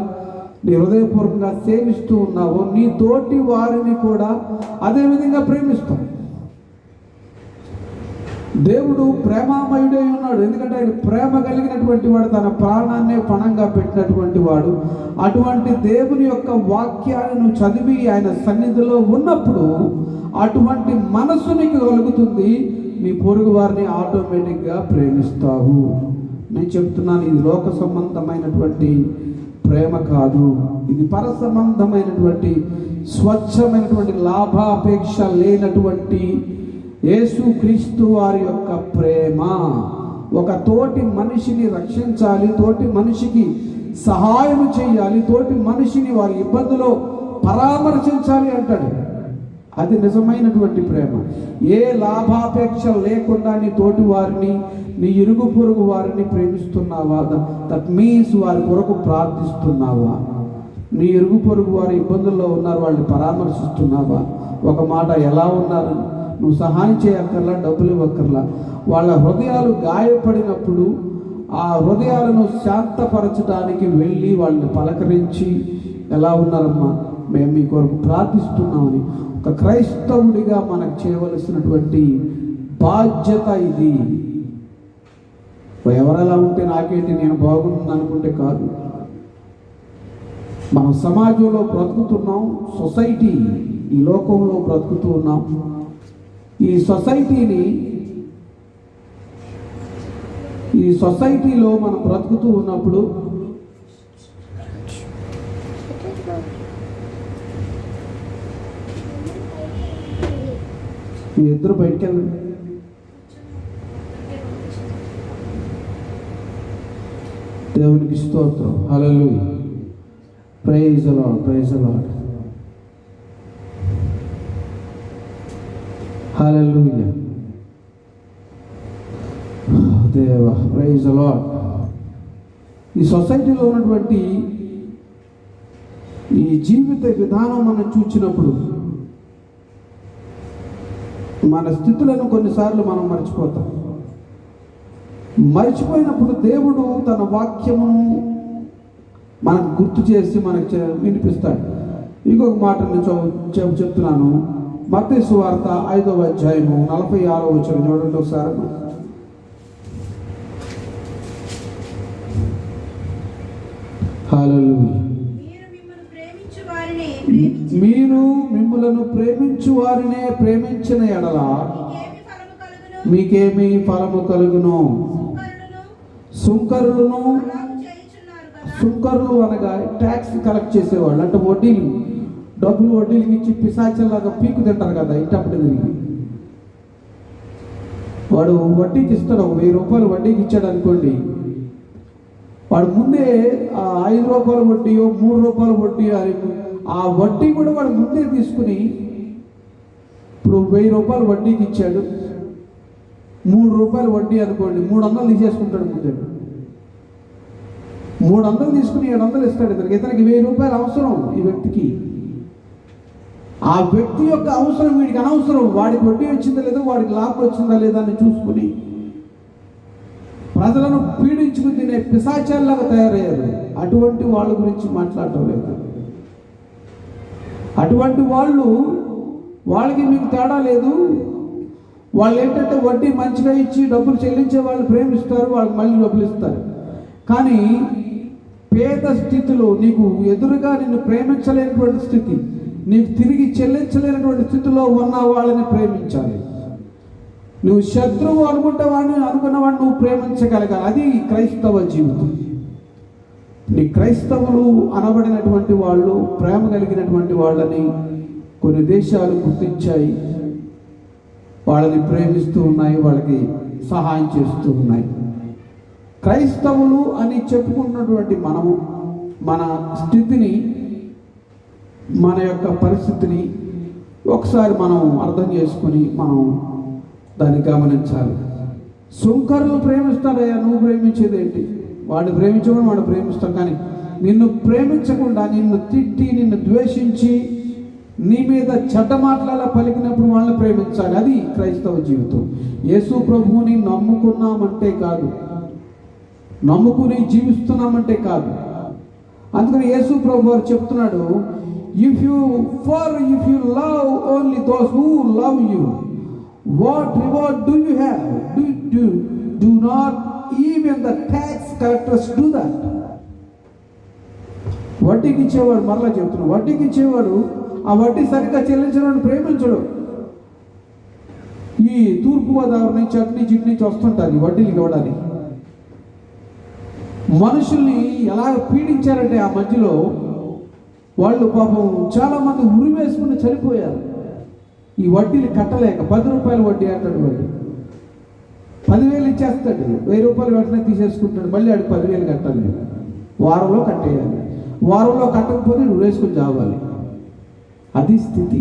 [SPEAKER 1] నీ హృదయపూర్వకంగా సేవిస్తూ ఉన్నావో, నీ తోటి వారిని కూడా అదే విధంగా ప్రేమిస్తావు. దేవుడు ప్రేమామయుడై ఉన్నాడు, ఎందుకంటే ఆయన ప్రేమ కలిగినటువంటి వాడు, తన ప్రాణాన్నే పణంగా పెట్టినటువంటి వాడు. అటువంటి దేవుని యొక్క వాక్యాలను చదివి ఆయన సన్నిధిలో ఉన్నప్పుడు అటువంటి మనసు నీకు కలుగుతుంది. నీ పొరుగు వారిని ఆటోమేటిక్గా ప్రేమిస్తావు. నేను చెప్తున్నాను, ఇది లోక సంబంధమైనటువంటి ప్రేమ కాదు, ఇది పర సంబంధమైనటువంటి స్వచ్ఛమైనటువంటి లాభాపేక్ష లేనటువంటి యేసుక్రీస్తు వారి యొక్క ప్రేమ. ఒక తోటి మనిషిని రక్షించాలి, తోటి మనిషికి సహాయం చేయాలి, తోటి మనిషిని వారి ఇబ్బందులో పరామర్శించాలి అంటాడు. అది నిజమైనటువంటి ప్రేమ. ఏ లాభాపేక్ష లేకుండా నీ తోటి వారిని, నీ ఇరుగు పొరుగు వారిని ప్రేమిస్తున్నావా? దట్ మీన్స్ వారి కొరకు ప్రార్థిస్తున్నావా? నీ ఇరుగు పొరుగు వారి ఇబ్బందుల్లో ఉన్నారు, వాళ్ళని పరామర్శిస్తున్నావా? ఒక మాట, ఎలా ఉన్నారు, నువ్వు సహాయం చేయక్కర్లా, డబ్బులు ఇవ్వక్కర్లా. వాళ్ళ హృదయాలు గాయపడినప్పుడు ఆ హృదయాలను శాంతపరచడానికి వెళ్ళి వాళ్ళని పలకరించి, ఎలా ఉన్నారమ్మా, మేము మీ కొరకు ప్రార్థిస్తున్నామని ఒక క్రైస్తవుడిగా మనకు చేయవలసినటువంటి బాధ్యత ఇది. ఎవరెలా ఉంటే నాకేంటి, నేను బాగుంటుంది అనుకుంటే కాదు. మనం సమాజంలో బ్రతుకుతున్నాం, సొసైటీ, ఈ లోకంలో బ్రతుకుతూ ఉన్నాం. ఈ సొసైటీలో మనం బ్రతుకుతూ ఉన్నప్పుడు మీ ఇద్దరు బయటికి వెళ్ళండి. దేవునికి స్తోత్రం. Hallelujah. Praise the Lord, praise the Lord. Hallelujah. దేవా, ప్రైజ్ ది లార్డ్. ఈ సొసైటీలో ఉన్నటువంటి ఈ జీవిత విధానం మనం చూసినప్పుడు మన స్థితులను కొన్నిసార్లు మనం మర్చిపోయినప్పుడు దేవుడు తన వాక్యమును మనకు గుర్తు చేసి మనకు వినిపిస్తాడు. ఇంకొక మాట నేను చెప్తున్నాను. మత్తయి సువార్త 5వ అధ్యాయము 46వ వచనం చూడండి ఒకసారి. హల్లెలూయా. మీరు మిమ్ములను ప్రేమించు వారినే ప్రేమించిన ఎడల మీకేమి ఫలము కలుగును? సుంకరులను, సుంకరులు అనగా ట్యాక్స్ కలెక్ట్ చేసేవాళ్ళు, అంటే డబ్బులు వడ్డీలకి ఇచ్చి పిశాచంలాగా పీకు తింటారు కదా ఇంటప్పుడు తిరిగి. వాడు వడ్డీకి ఇస్తాడు, 1000 రూపాయలు వడ్డీకి ఇచ్చాడు అనుకోండి, వాడు ముందే 5 రూపాయల వడ్డీయో 3 రూపాయల వడ్డీయో అని ఆ వడ్డీ కూడా వాడు ముందే తీసుకుని, ఇప్పుడు 1000 రూపాయలు వడ్డీకి ఇచ్చాడు, 3 రూపాయలు వడ్డీ అనుకోండి, 300 తీసేసుకుంటాడు ముందే. 300 తీసుకుని 700 ఇస్తాడు ఇతనికి 1000 రూపాయలు అవసరం ఈ వ్యక్తికి. ఆ వ్యక్తి యొక్క అవసరం వీడికి అనవసరం. వాడికి వడ్డీ వచ్చిందా లేదా, వాడికి లాభం వచ్చిందా లేదా అని చూసుకుని ప్రజలను పీడించుకుని తినే పిశాచాల్లాగా తయారయ్యారు. అటువంటి వాళ్ళ గురించి మాట్లాడటం లేదు. అటువంటి వాళ్ళకి మీకు తేడా లేదు. వాళ్ళు ఏంటంటే వడ్డీ మంచిగా ఇచ్చి డబ్బులు చెల్లించే వాళ్ళు ప్రేమిస్తారు, వాళ్ళకి మళ్ళీ డబ్బులు ఇస్తారు. కానీ పేద స్థితిలో నీకు ఎదురుగా నిన్ను ప్రేమించలేనటువంటి స్థితి, నీకు తిరిగి చెల్లించలేనటువంటి స్థితిలో ఉన్న వాళ్ళని ప్రేమించాలి. నువ్వు శత్రువు అనుకున్నవాడిని నువ్వు ప్రేమించగలగాలి. అది క్రైస్తవ జీవితం. నీ క్రైస్తవులు అనబడినటువంటి వాళ్ళు, ప్రేమ కలిగినటువంటి వాళ్ళని కొన్ని దేశాలు గుర్తించాయి, వాళ్ళని ప్రేమిస్తూ ఉన్నాయి, వాళ్ళకి సహాయం చేస్తూ ఉన్నాయి. క్రైస్తవులు అని చెప్పుకున్నటువంటి మనము మన స్థితిని, మన యొక్క పరిస్థితిని ఒకసారి మనం అర్థం చేసుకుని మనం దాన్ని గమనించాలి. సుంకరులు ప్రేమిస్తారయ్యా, నువ్వు ప్రేమించేది ఏంటి? వాడిని ప్రేమించడం వాడు ప్రేమిస్తాం, కానీ నిన్ను ప్రేమించకుండా, నిన్ను తిట్టి, నిన్ను ద్వేషించి, నీ మీద చెడ్డ మాటల పలికినప్పుడు వాళ్ళని ప్రేమించాలి. అది క్రైస్తవ జీవితం. యేసు ప్రభువుని నమ్ముకున్నామంటే కాదు, నమ్ముకుని జీవిస్తున్నామంటే కాదు. అందుకని యేసు ప్రభు వారు చెప్తున్నాడు, if you love only those who love you, what reward do you have? Do not even the tax collectors do that. వడ్డీకి ఇచ్చేవాడు, మరలా చెప్తున్నాడు, వడ్డీకి ఇచ్చేవాడు ఆ వడ్డీ సరిగ్గా చెల్లించడానికి ప్రేమించడు. ఈ తూర్పుగోదావరి నుంచి చట్నీ నుంచి వస్తుంటారు ఈ వడ్డీలు ఇవ్వడానికి. మనుషుల్ని ఎలా పీడించారంటే ఆ మధ్యలో వాళ్ళు పాపం చాలామంది ఉరివేసుకుని చనిపోయారు ఈ వడ్డీలు కట్టలేక. 10 రూపాయల వడ్డీ అంటాడు వాడు, 10,000 ఇచ్చేస్తాడు, 1000 రూపాయలు వెంటనే తీసేసుకుంటాడు, మళ్ళీ ఆడికి 10,000 కట్టాలి, వారంలో కట్టేయాలి. వారంలో కట్టకపోతే ఉరేసుకుని చావాలి. అది స్థితి.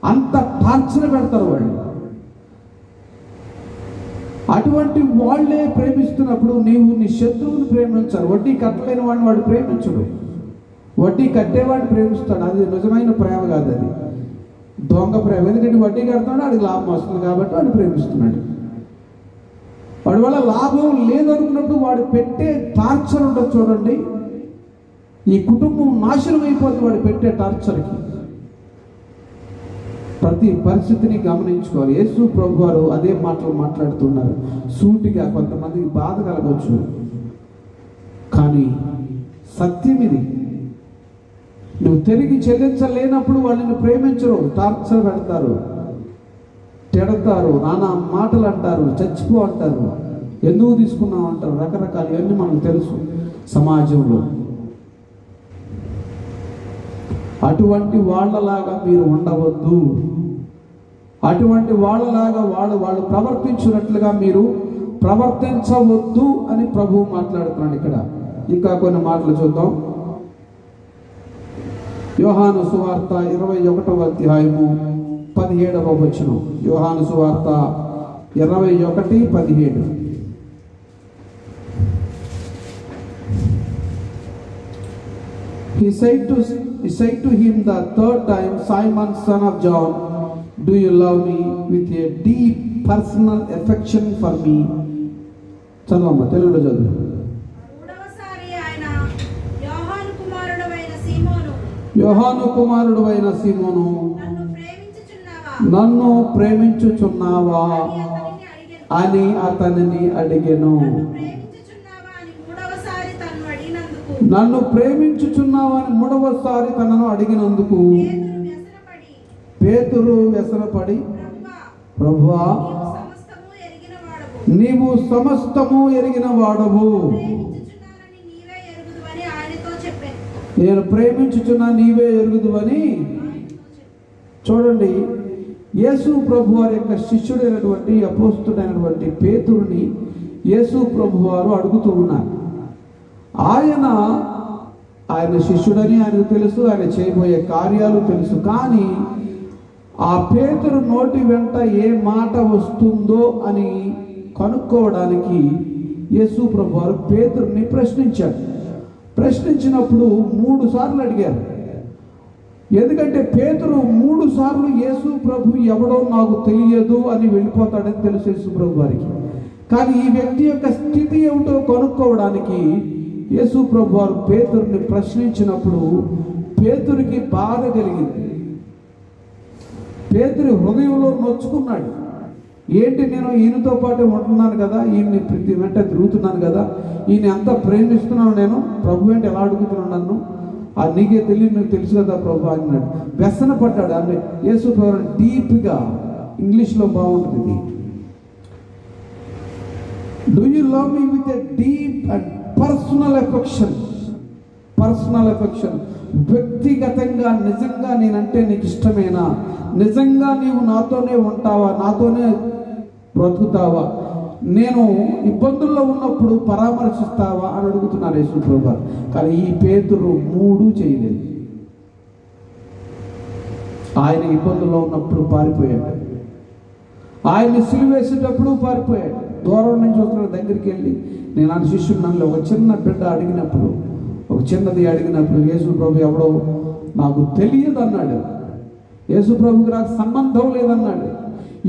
[SPEAKER 1] అంత టార్చర్ పెడతారు వాళ్ళు. అటువంటి వాళ్ళే ప్రేమిస్తున్నప్పుడు నీవు నీ శత్రువుని ప్రేమించాలి. వడ్డీ కట్టలేని వాడిని వాడు ప్రేమించడు, వడ్డీ కట్టేవాడిని ప్రేమిస్తాడు. అది నిజమైన ప్రేమ కాదు, అది దొంగ ప్రేమ. ఎందుకంటే వడ్డీ కడుతున్నాడు, వాడికి లాభం వస్తుంది కాబట్టి వాడు ప్రేమిస్తున్నాడు. వాడి వల్ల లాభం లేదనుకున్నప్పుడు వాడు పెట్టే టార్చర్ ఉంటుంది చూడండి. ఈ కుటుంబం నాశనం అయిపోతుంది వాడు పెట్టే టార్చర్కి. ప్రతి పరిస్థితిని గమనించుకోవాలి. యేసు ప్రభు వారు అదే మాటలు మాట్లాడుతున్నారు. సూటిగా కొంతమందికి బాధ కలగవచ్చు, కానీ సత్యం ఇది. నువ్వు తిరిగి చెల్లించలేనప్పుడు వాళ్ళని ప్రేమించరు, టార్చర్ పెడతారు, తిడతారు, నానా మాటలు అంటారు, చచ్చిపో అంటారు, ఎందుకు తీసుకున్నావు అంటారు, రకరకాలు. ఇవన్నీ మనకు తెలుసు సమాజంలో. అటువంటి వాళ్ళలాగా మీరు ఉండవద్దు. అటువంటి వాళ్ళలాగా వాళ్ళు ప్రవర్తించినట్లుగా మీరు ప్రవర్తించవద్దు అని ప్రభువు మాట్లాడుతున్నాడు ఇక్కడ. ఇంకా కొన్ని మాటలు చూద్దాం. యోహాను సువార్త 21వ అధ్యాయము 17వ వచనం. యోహాను సువార్త 21:17. He said to him the third time, Simon, son of John, do you love me with a deep personal affection for me? చదవమ్మా, తెలుగులో చదువు. యోహాను కుమారుడైన సీమోను, నన్ను ప్రేమించుచున్నావా అని అతనిని అడిగెను. నన్ను ప్రేమించుచున్నావా అని 3వసారి తనను అడిగినందుకు పేతురు వ్యసనపడి, ప్రభువా, నీవు సమస్తము ఎరిగిన వాడవు, నేను ప్రేమించుచున్నా నీవే ఎరుగుదువని. చూడండి, యేసు ప్రభు వారి యొక్క శిష్యుడైనటువంటి అపోస్తుడైనటువంటి పేతురుని యేసు ప్రభు వారు అడుగుతూ ఉన్నారు. ఆయన శిష్యుడని ఆయనకు తెలుసు, ఆయన చేయబోయే కార్యాలు తెలుసు. కానీ ఆ పేతురు నోటి వెంట ఏ మాట వస్తుందో అని కనుక్కోవడానికి యేసు ప్రభు వారు పేతురుని ప్రశ్నించాడు. ప్రశ్నించినప్పుడు 3 సార్లు అడిగారు. ఎందుకంటే పేతురు 3 సార్లు యేసు ప్రభు ఎవడో నాకు తెలియదు అని వెళ్ళిపోతాడని తెలుసు యేసు ప్రభు వారికి. కానీ ఈ వ్యక్తి యొక్క స్థితి ఏమిటో కనుక్కోవడానికి యేసు ప్రభు వారు పేతురుని ప్రశ్నించినప్పుడు పేతురికి బాధ కలిగింది. పేతురు హృదయంలో నొచ్చుకున్నాడు. ఏంటి, నేను ఈయనతో పాటు ఉంటున్నాను కదా, ఈయన్ని ప్రతి వెంట తిరుగుతున్నాను కదా, ఈయన ఎంత ప్రేమిస్తున్నాను, నేను ప్రభు వెంట ఎలా అడుగుతున్నాను నన్ను, అది నీకే తెలియదు, నీకు తెలుసు కదా ప్రభు అన్నాడు. వ్యసన పడ్డాడు. అంటే యేసు ప్రభు డీప్గా, ఇంగ్లీష్లో బాగుంటుంది, do you love me with a deep and personal affection. Personal affection, వ్యక్తిగతంగా నిజంగా నేనంటే నీకు ఇష్టమేనా, నిజంగా నీవు నాతోనే ఉంటావా, నాతోనే బ్రతుకుతావా, నేను ఇబ్బందుల్లో ఉన్నప్పుడు పరామర్శిస్తావా అని అడుగుతున్నారు యేసు ప్రభు. కానీ ఈ పేతురు 3 చేయలేదు. ఆయన ఇబ్బందుల్లో ఉన్నప్పుడు పారిపోయాడు, ఆయన్ని సిలువేసేటప్పుడు పారిపోయాడు, దూరం నుంచి వస్తున్నాడు, దగ్గరికి వెళ్ళి నేను ఆయన శిష్యుడు, నన్ను ఒక చిన్న బిడ్డ అడిగినప్పుడు, ఒక చిన్నది అడిగినప్పుడు యేసు ప్రభు ఎవడో నాకు తెలియదు అన్నాడు. యేసు ప్రభుకి నాకు సంబంధం లేదన్నాడు.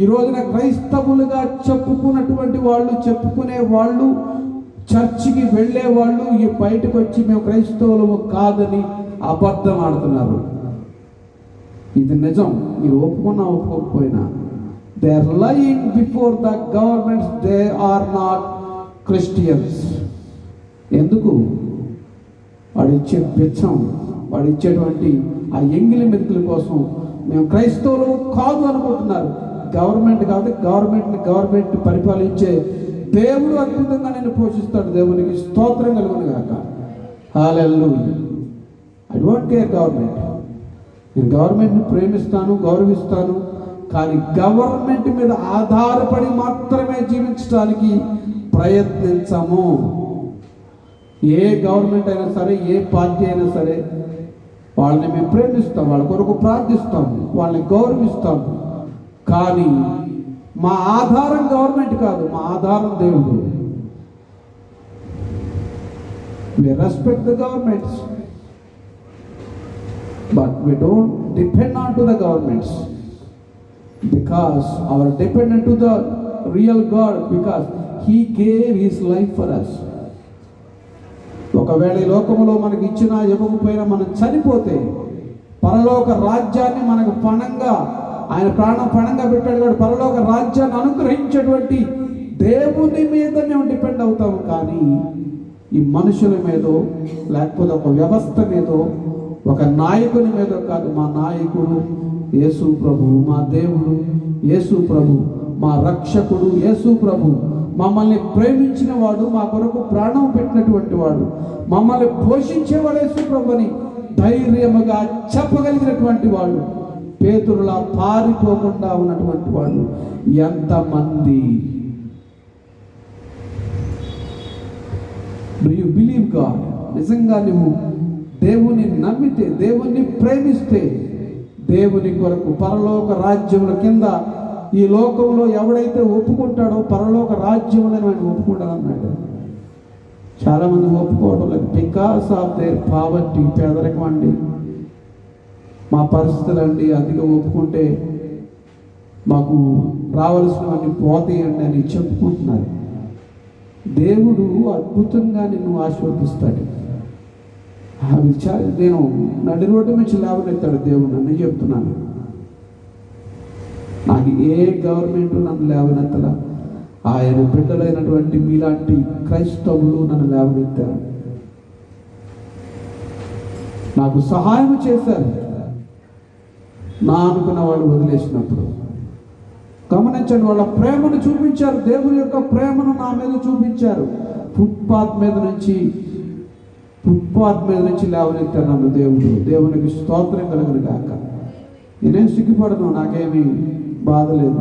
[SPEAKER 1] ఈ రోజున క్రైస్తవులుగా చెప్పుకునే వాళ్ళు చర్చికి వెళ్ళే వాళ్ళు ఈ బయటకు వచ్చి మేము క్రైస్తవులము కాదని అబద్ధం ఆడుతున్నారు. ఇది నిజం, మీరు ఒప్పుకున్నా ఒప్పుకోకపోయినా. They are lying before the governments, they are not Christians. ఎందుకు? వాడిచ్చే బిచ్చం, వాడిచ్చేటువంటి ఆ ఎంగిలి మెతుకుల కోసం మేము క్రైస్తవులు కాదు అనుకుంటున్నారు. గవర్నమెంట్ కాదు, గవర్నమెంట్ పరిపాలించే దేవుడు అద్భుతంగా నేను పోషిస్తాడు. దేవునికి స్తోత్రం కలుగును గాక. Hallelujah. I don't care government. నేను గవర్నమెంట్ని ప్రేమిస్తాను, గౌరవిస్తాను. కానీ గవర్నమెంట్ మీద ఆధారపడి మాత్రమే జీవించడానికి ప్రయత్నించము. ఏ గవర్నమెంట్ అయినా సరే, ఏ పార్టీ అయినా సరే, వాళ్ళని మేము ప్రేమిస్తాం, వాళ్ళ కొరకు ప్రార్థిస్తాము, వాళ్ళని గౌరవిస్తాము. కానీ మా ఆధారం గవర్నమెంట్ కాదు, మా ఆధారం దేవుడు. We respect the governments, but we don't depend on to the governments, because our dependent to the real God, because He gave His life for us. ఒకవేళ ఈ లోకంలో మనకి ఇచ్చినా ఇవ్వకపోయినా మనం చనిపోతే పరలోక రాజ్యాన్ని మనకు పణంగా, ఆయన ప్రాణం పణంగా పెట్టాడు కాబట్టి పరలోక రాజ్యాన్ని అనుగ్రహించేటువంటి దేవుని మీద మేము డిపెండ్ అవుతాము. కానీ ఈ మనుషుల మీదో, లేకపోతే ఒక వ్యవస్థ మీదో, ఒక నాయకుని మీదో కాదు. మా నాయకుడు యేసు ప్రభు, మా దేవుడు యేసు ప్రభు, మా రక్షకుడు యేసు ప్రభు, మమ్మల్ని ప్రేమించిన వాడు, మా కొరకు ప్రాణం పెట్టినటువంటి వాడు, మమ్మల్ని పోషించేవాడు యేసు ప్రభు అని ధైర్యముగా చెప్పగలిగినటువంటి వాడు, పేతురులా పారిపోకుండా ఉన్నటువంటి వాడు ఎంతమంది? Do you believe God? నిజంగా నువ్వు దేవుని నమ్మితే, దేవుణ్ణి ప్రేమిస్తే, దేవుని కొరకు పరలోక రాజ్యముల కింద ఈ లోకంలో ఎవడైతే ఒప్పుకుంటాడో పరలోక రాజ్యములను ఆయన ఒప్పుకుంటాడన్నాడు. చాలామంది ఒప్పుకోవడం లేదు. బికాస్ ఆఫ్ దేర్ పావర్టీ, పేదరికం అండి, మా పరిస్థితులు అండి, అందుకే ఒప్పుకుంటే మాకు రావాల్సినవన్నీ పోతాయండి అని చెప్పుకుంటున్నారు. దేవుడు అద్భుతంగా నిన్ను ఆశీర్వదిస్తాడు. నేను నడి రోడ్డు నుంచి లేవనెత్తాడు దేవుడు, నన్ను చెప్తున్నాను. నాకు ఏ గవర్నమెంట్ నన్ను లేవనెత్తలా. ఆయన బిడ్డలైనటువంటి మీలాంటి క్రైస్తవులు నన్ను లేవనెత్తారు, నాకు సహాయం చేశారు. నా అనుకున్న వాళ్ళు వదిలేసినప్పుడు గమనించండి, వాళ్ళ ప్రేమను చూపించారు, దేవుని యొక్క ప్రేమను నా మీద చూపించారు. ఫుట్పాత్ మీద నుంచి లేవనెత్తారు నన్ను దేవుడు. దేవునికి స్తోత్రం కలుగును గాక. నేనేం సిగ్గుపడను, నాకేమీ బాధ లేదు.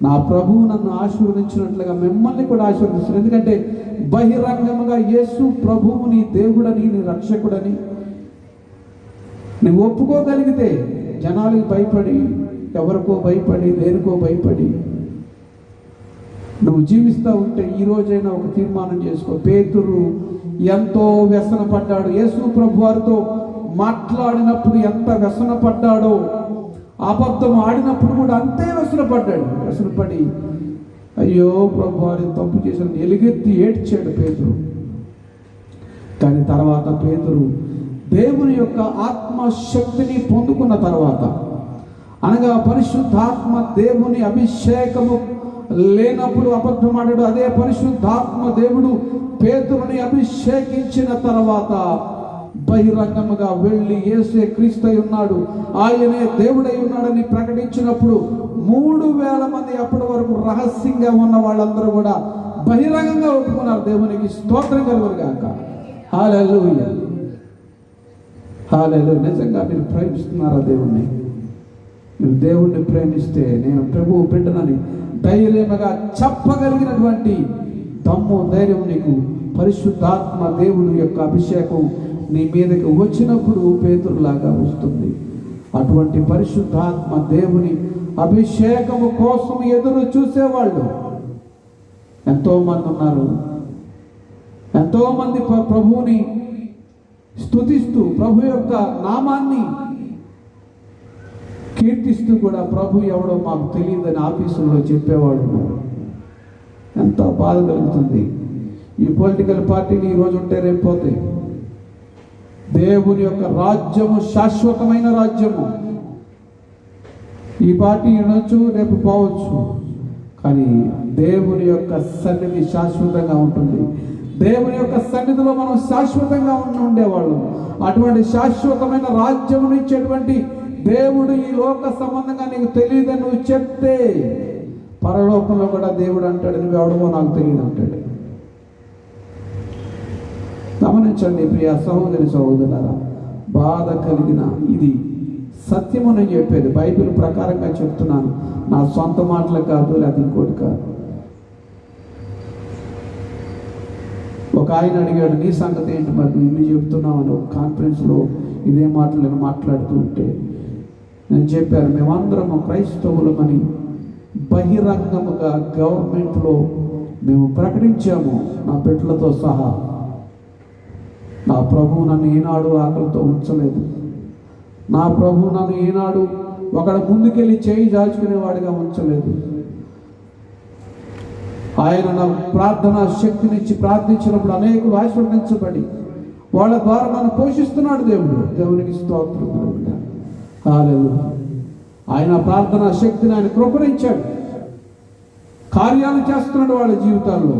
[SPEAKER 1] నా ప్రభువు నన్ను ఆశీర్వదించినట్లుగా మిమ్మల్ని కూడా ఆశీర్వదిస్తారు. ఎందుకంటే బహిరంగముగా యేసు ప్రభువు నీ దేవుడని, నీ రక్షకుడని నువ్వు ఒప్పుకోగలిగితే, జనాలకు భయపడి, ఎవరికో భయపడి, దేనికో భయపడి నువ్వు జీవిస్తూ ఉంటే ఈ రోజైనా ఒక తీర్మానం చేసుకో. పేతురు ఎంతో వ్యసన పడ్డాడు. యేసు ప్రభు వారితో మాట్లాడినప్పుడు ఎంత వ్యసన పడ్డాడో, అబద్ధం ఆడినప్పుడు కూడా అంతే వ్యసనపడి అయ్యో ప్రభు వారి తప్పు చేసిన ఎలుగెత్తి ఏడ్చాడు పేతురు. కానీ తర్వాత పేతురు దేవుని యొక్క ఆత్మశక్తిని పొందుకున్న తర్వాత, అనగా పరిశుద్ధాత్మ దేవుని అభిషేకము లేనప్పుడు అబద్ధం ఆడాడు. అదే పరిశుద్ధాత్మ దేవుడు పేతురుని అభిషేకించిన తర్వాత బహిరంగముగా వెళ్ళి యేసే క్రీస్తు ఉన్నాడు, ఆయనే దేవుడై ఉన్నాడని ప్రకటించినప్పుడు 3000 మంది అప్పటి వరకు రహస్యంగా ఉన్న వాళ్ళందరూ కూడా బహిరంగంగా ఒప్పుకున్నారు. దేవునికి స్తోత్రం కలుగును గాక. హల్లెలూయా, హల్లెలూయా. నిజంగా మీరు ప్రేమిస్తున్నారా దేవుణ్ణి? మీరు దేవుణ్ణి ప్రేమిస్తే, నేను ప్రభువు బిడ్డనని ధైర్యముగా చెప్పగలిగినటువంటి దమ్ము, ధైర్యం నీకు పరిశుద్ధాత్మ దేవుని యొక్క అభిషేకం నీ మీదకి వచ్చినప్పుడు పేతురులాగా వస్తుంది. అటువంటి పరిశుద్ధాత్మ దేవుని అభిషేకము కోసం ఎదురు చూసేవాళ్ళు ఎంతోమంది ఉన్నారు. ఎంతోమంది ప్రభువుని స్తుతిస్తూ, ప్రభు యొక్క నామాన్ని కీర్తిస్తూ కూడా ప్రభు ఎవడో మాకు తెలియదని ఆఫీసుల్లో చెప్పేవాడు ఉన్నారు. ఎంత బాధ కలుగుతుంది. ఈ పొలిటికల్ పార్టీని ఈరోజు ఉంటే రేపు పోతాయి. దేవుని యొక్క రాజ్యము శాశ్వతమైన రాజ్యము. ఈ పార్టీ ఉండొచ్చు, రేపు పోవచ్చు, కానీ దేవుని యొక్క సన్నిధి శాశ్వతంగా ఉంటుంది. దేవుని యొక్క సన్నిధిలో మనం శాశ్వతంగా ఉండేవాళ్ళం. అటువంటి శాశ్వతమైన రాజ్యమును ఇచ్చేటువంటి దేవుడు ఈ లోక సంబంధంగా నీకు తెలియదని నువ్వు చెప్తే, పరలోకంలో కూడా దేవుడు అంటాడు, నువ్వు ఎవడమో నాకు తెలియదు అంటాడు. గమనించండి ప్రియ సహోదరి సహోదరులారా, బాధ కలిగిన ఇది సత్యము నేను చెప్పేది, బైబిల్ ప్రకారంగా చెప్తున్నాను, నా సొంత మాటలు కాదు, లేదా ఇంకోటి కాదు. ఒక ఆయన అడిగాడు, నీ సంగతి ఏంటి మరి, ఇన్ని చెప్తున్నావు అని. ఒక కాన్ఫరెన్స్లో ఇదే మాటలు నేను మాట్లాడుతూ ఉంటే నేను చెప్పాను, మేమందరము క్రైస్తవులమని బహిరంగముగా గవర్నమెంట్లో మేము ప్రకటించాము, నా బిడ్డలతో సహా. నా ప్రభువు నన్ను ఈనాడు ఆకలితో ఉంచలేదు. నా ప్రభువు నన్ను ఈనాడు ఒకడు ముందుకెళ్ళి చేయి దాచుకునేవాడిగా ఉంచలేదు. ఆయన నా ప్రార్థన శక్తినిచ్చి ప్రార్థించినప్పుడు అనేకులు ఆశీర్వదించబడి వాళ్ళ ద్వారా నన్ను పోషిస్తున్నాడు దేవుడు. దేవునికి స్తోత్రం. హల్లెలూయా. ఆయన ప్రార్థన శక్తిని ఆయన కృపణించాడు, కార్యాలు చేస్తున్నాడు వాళ్ళ జీవితాల్లో.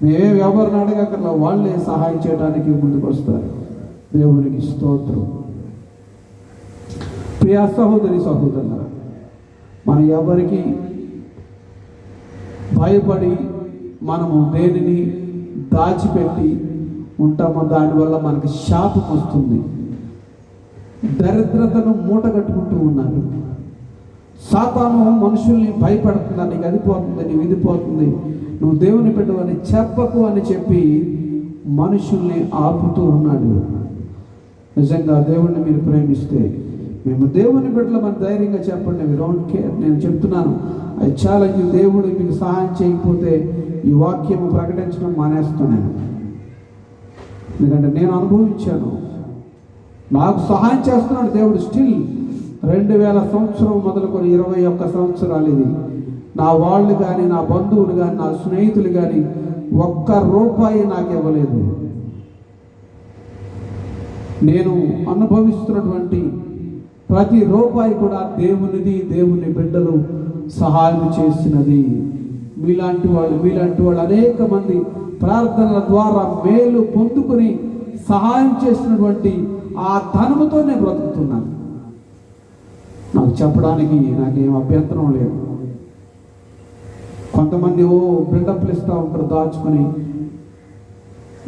[SPEAKER 1] మేము ఎవరిని అడగకల్లా వాళ్ళే సహాయం చేయడానికి ముందుకు వస్తారు. దేవునికి స్తోత్రం. ప్రియ సహోదరి సహోదరుల, మనం ఎవరికి భయపడి మనము దేనిని దాచిపెట్టి ఉంటామో దానివల్ల మనకు శాపం వస్తుంది. దరిద్రతను మూట కట్టుకుంటూ ఉన్నారు. సాతాను మనుషుల్ని భయపడుతుందా, నీకు అది పోతుంది, నీకు ఇది పోతుంది, నువ్వు దేవుని పెట్టవని చెప్పకు అని చెప్పి మనుషుల్ని ఆపుతూ ఉన్నాడు. నిజంగా దేవుణ్ణి మీరు ప్రేమిస్తే, మేము దేవుని బిడ్డలమని ధైర్యంగా చెప్పండి. We don't care. నేను చెప్తున్నాను, అది ఛాలెంజ్. దేవుడు మీకు సహాయం చేయకపోతే ఈ వాక్యం ప్రకటించడం మానేస్తాను నేను. ఎందుకంటే నేను అనుభవించాను, నాకు సహాయం చేస్తున్నాడు దేవుడు. స్టిల్ 2000 సంవత్సరం మొదలుకొని 21 సంవత్సరాలు ఇది నా వాళ్ళు కానీ, నా బంధువులు కానీ, నా స్నేహితులు కానీ ₹1 నాకు ఇవ్వలేదు. నేను అనుభవిస్తున్నటువంటి ప్రతి రూపాయి కూడా దేవునిది, దేవుని బిడ్డలు సహాయం చేసినది. మీలాంటి వాళ్ళు అనేక మంది ప్రార్థనల ద్వారా మేలు పొందుకొని సహాయం చేసినటువంటి ఆ ధనముతో నేను బ్రతుకుతున్నాను. నాకు చెప్పడానికి నాకేం అభ్యంతరం లేదు. కొంతమంది బిల్డప్లు ఇస్తూ ఉంటారు దాచుకొని.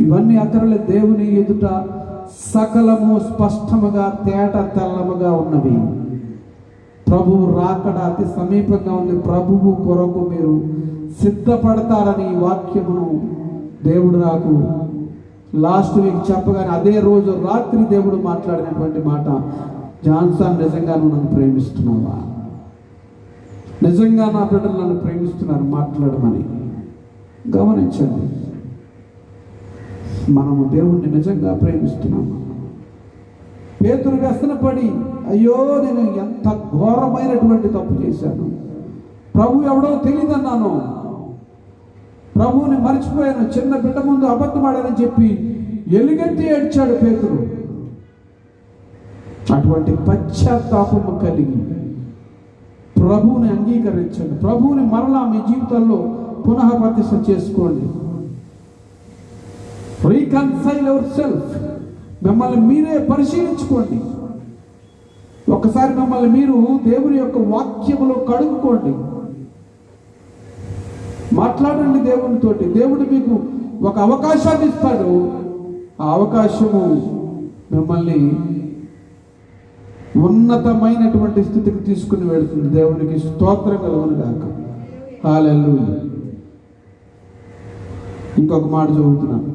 [SPEAKER 1] ఇవన్నీ అక్కర్లేదు. దేవుని ఎదుట సకలము స్పష్టముగా తేట తెల్లముగా ఉన్నవి. ప్రభువు రాకడ అతి సమీపంగా ఉంది. ప్రభువు కొరకు మీరు సిద్ధపడతారని ఈ వాక్యమును దేవుడు నాకు లాస్ట్ వీక్ చెప్పగానే అదే రోజు రాత్రి దేవుడు మాట్లాడినటువంటి మాట, జాన్సన్ నిజంగా నువ్వు నన్ను ప్రేమిస్తున్నావా, నిజంగా నా బిడ్డలు నన్ను ప్రేమిస్తున్నారు మాట్లాడమని. గమనించండి, మనము దేవుణ్ణి నిజంగా ప్రేమిస్తున్నాము. పేతురు వ్యసనపడి, అయ్యో నేను ఎంత ఘోరమైనటువంటి తప్పు చేశాను, ప్రభు ఎవడో తెలియదన్నాను, ప్రభువుని మర్చిపోయాను, చిన్న బిడ్డ ముందు అబద్ధమాడానని చెప్పి ఎలుగెత్తి ఏడ్చాడు పేతురు. అటువంటి పశ్చాత్తాపము కలిగి ప్రభువుని అంగీకరించండి. ప్రభువుని మరలా మీ జీవితాల్లో పునః ప్రతిష్ఠ చేసుకోండి. Reconcile your self. మిమ్మల్ని మీరే పరిశీలించుకోండి. ఒకసారి మిమ్మల్ని మీరు దేవుని యొక్క వాక్యములో కడుక్కోండి. మాట్లాడండి దేవునితోటి. దేవుడు మీకు ఒక అవకాశాన్ని ఇస్తాడు. ఆ అవకాశము మిమ్మల్ని ఉన్నతమైనటువంటి స్థితికి తీసుకుని వెళుతుంది. దేవునికి స్తోత్రం కలుగును గాక. హల్లెలూయా. ఇంకొక మాట చదువుతున్నాను,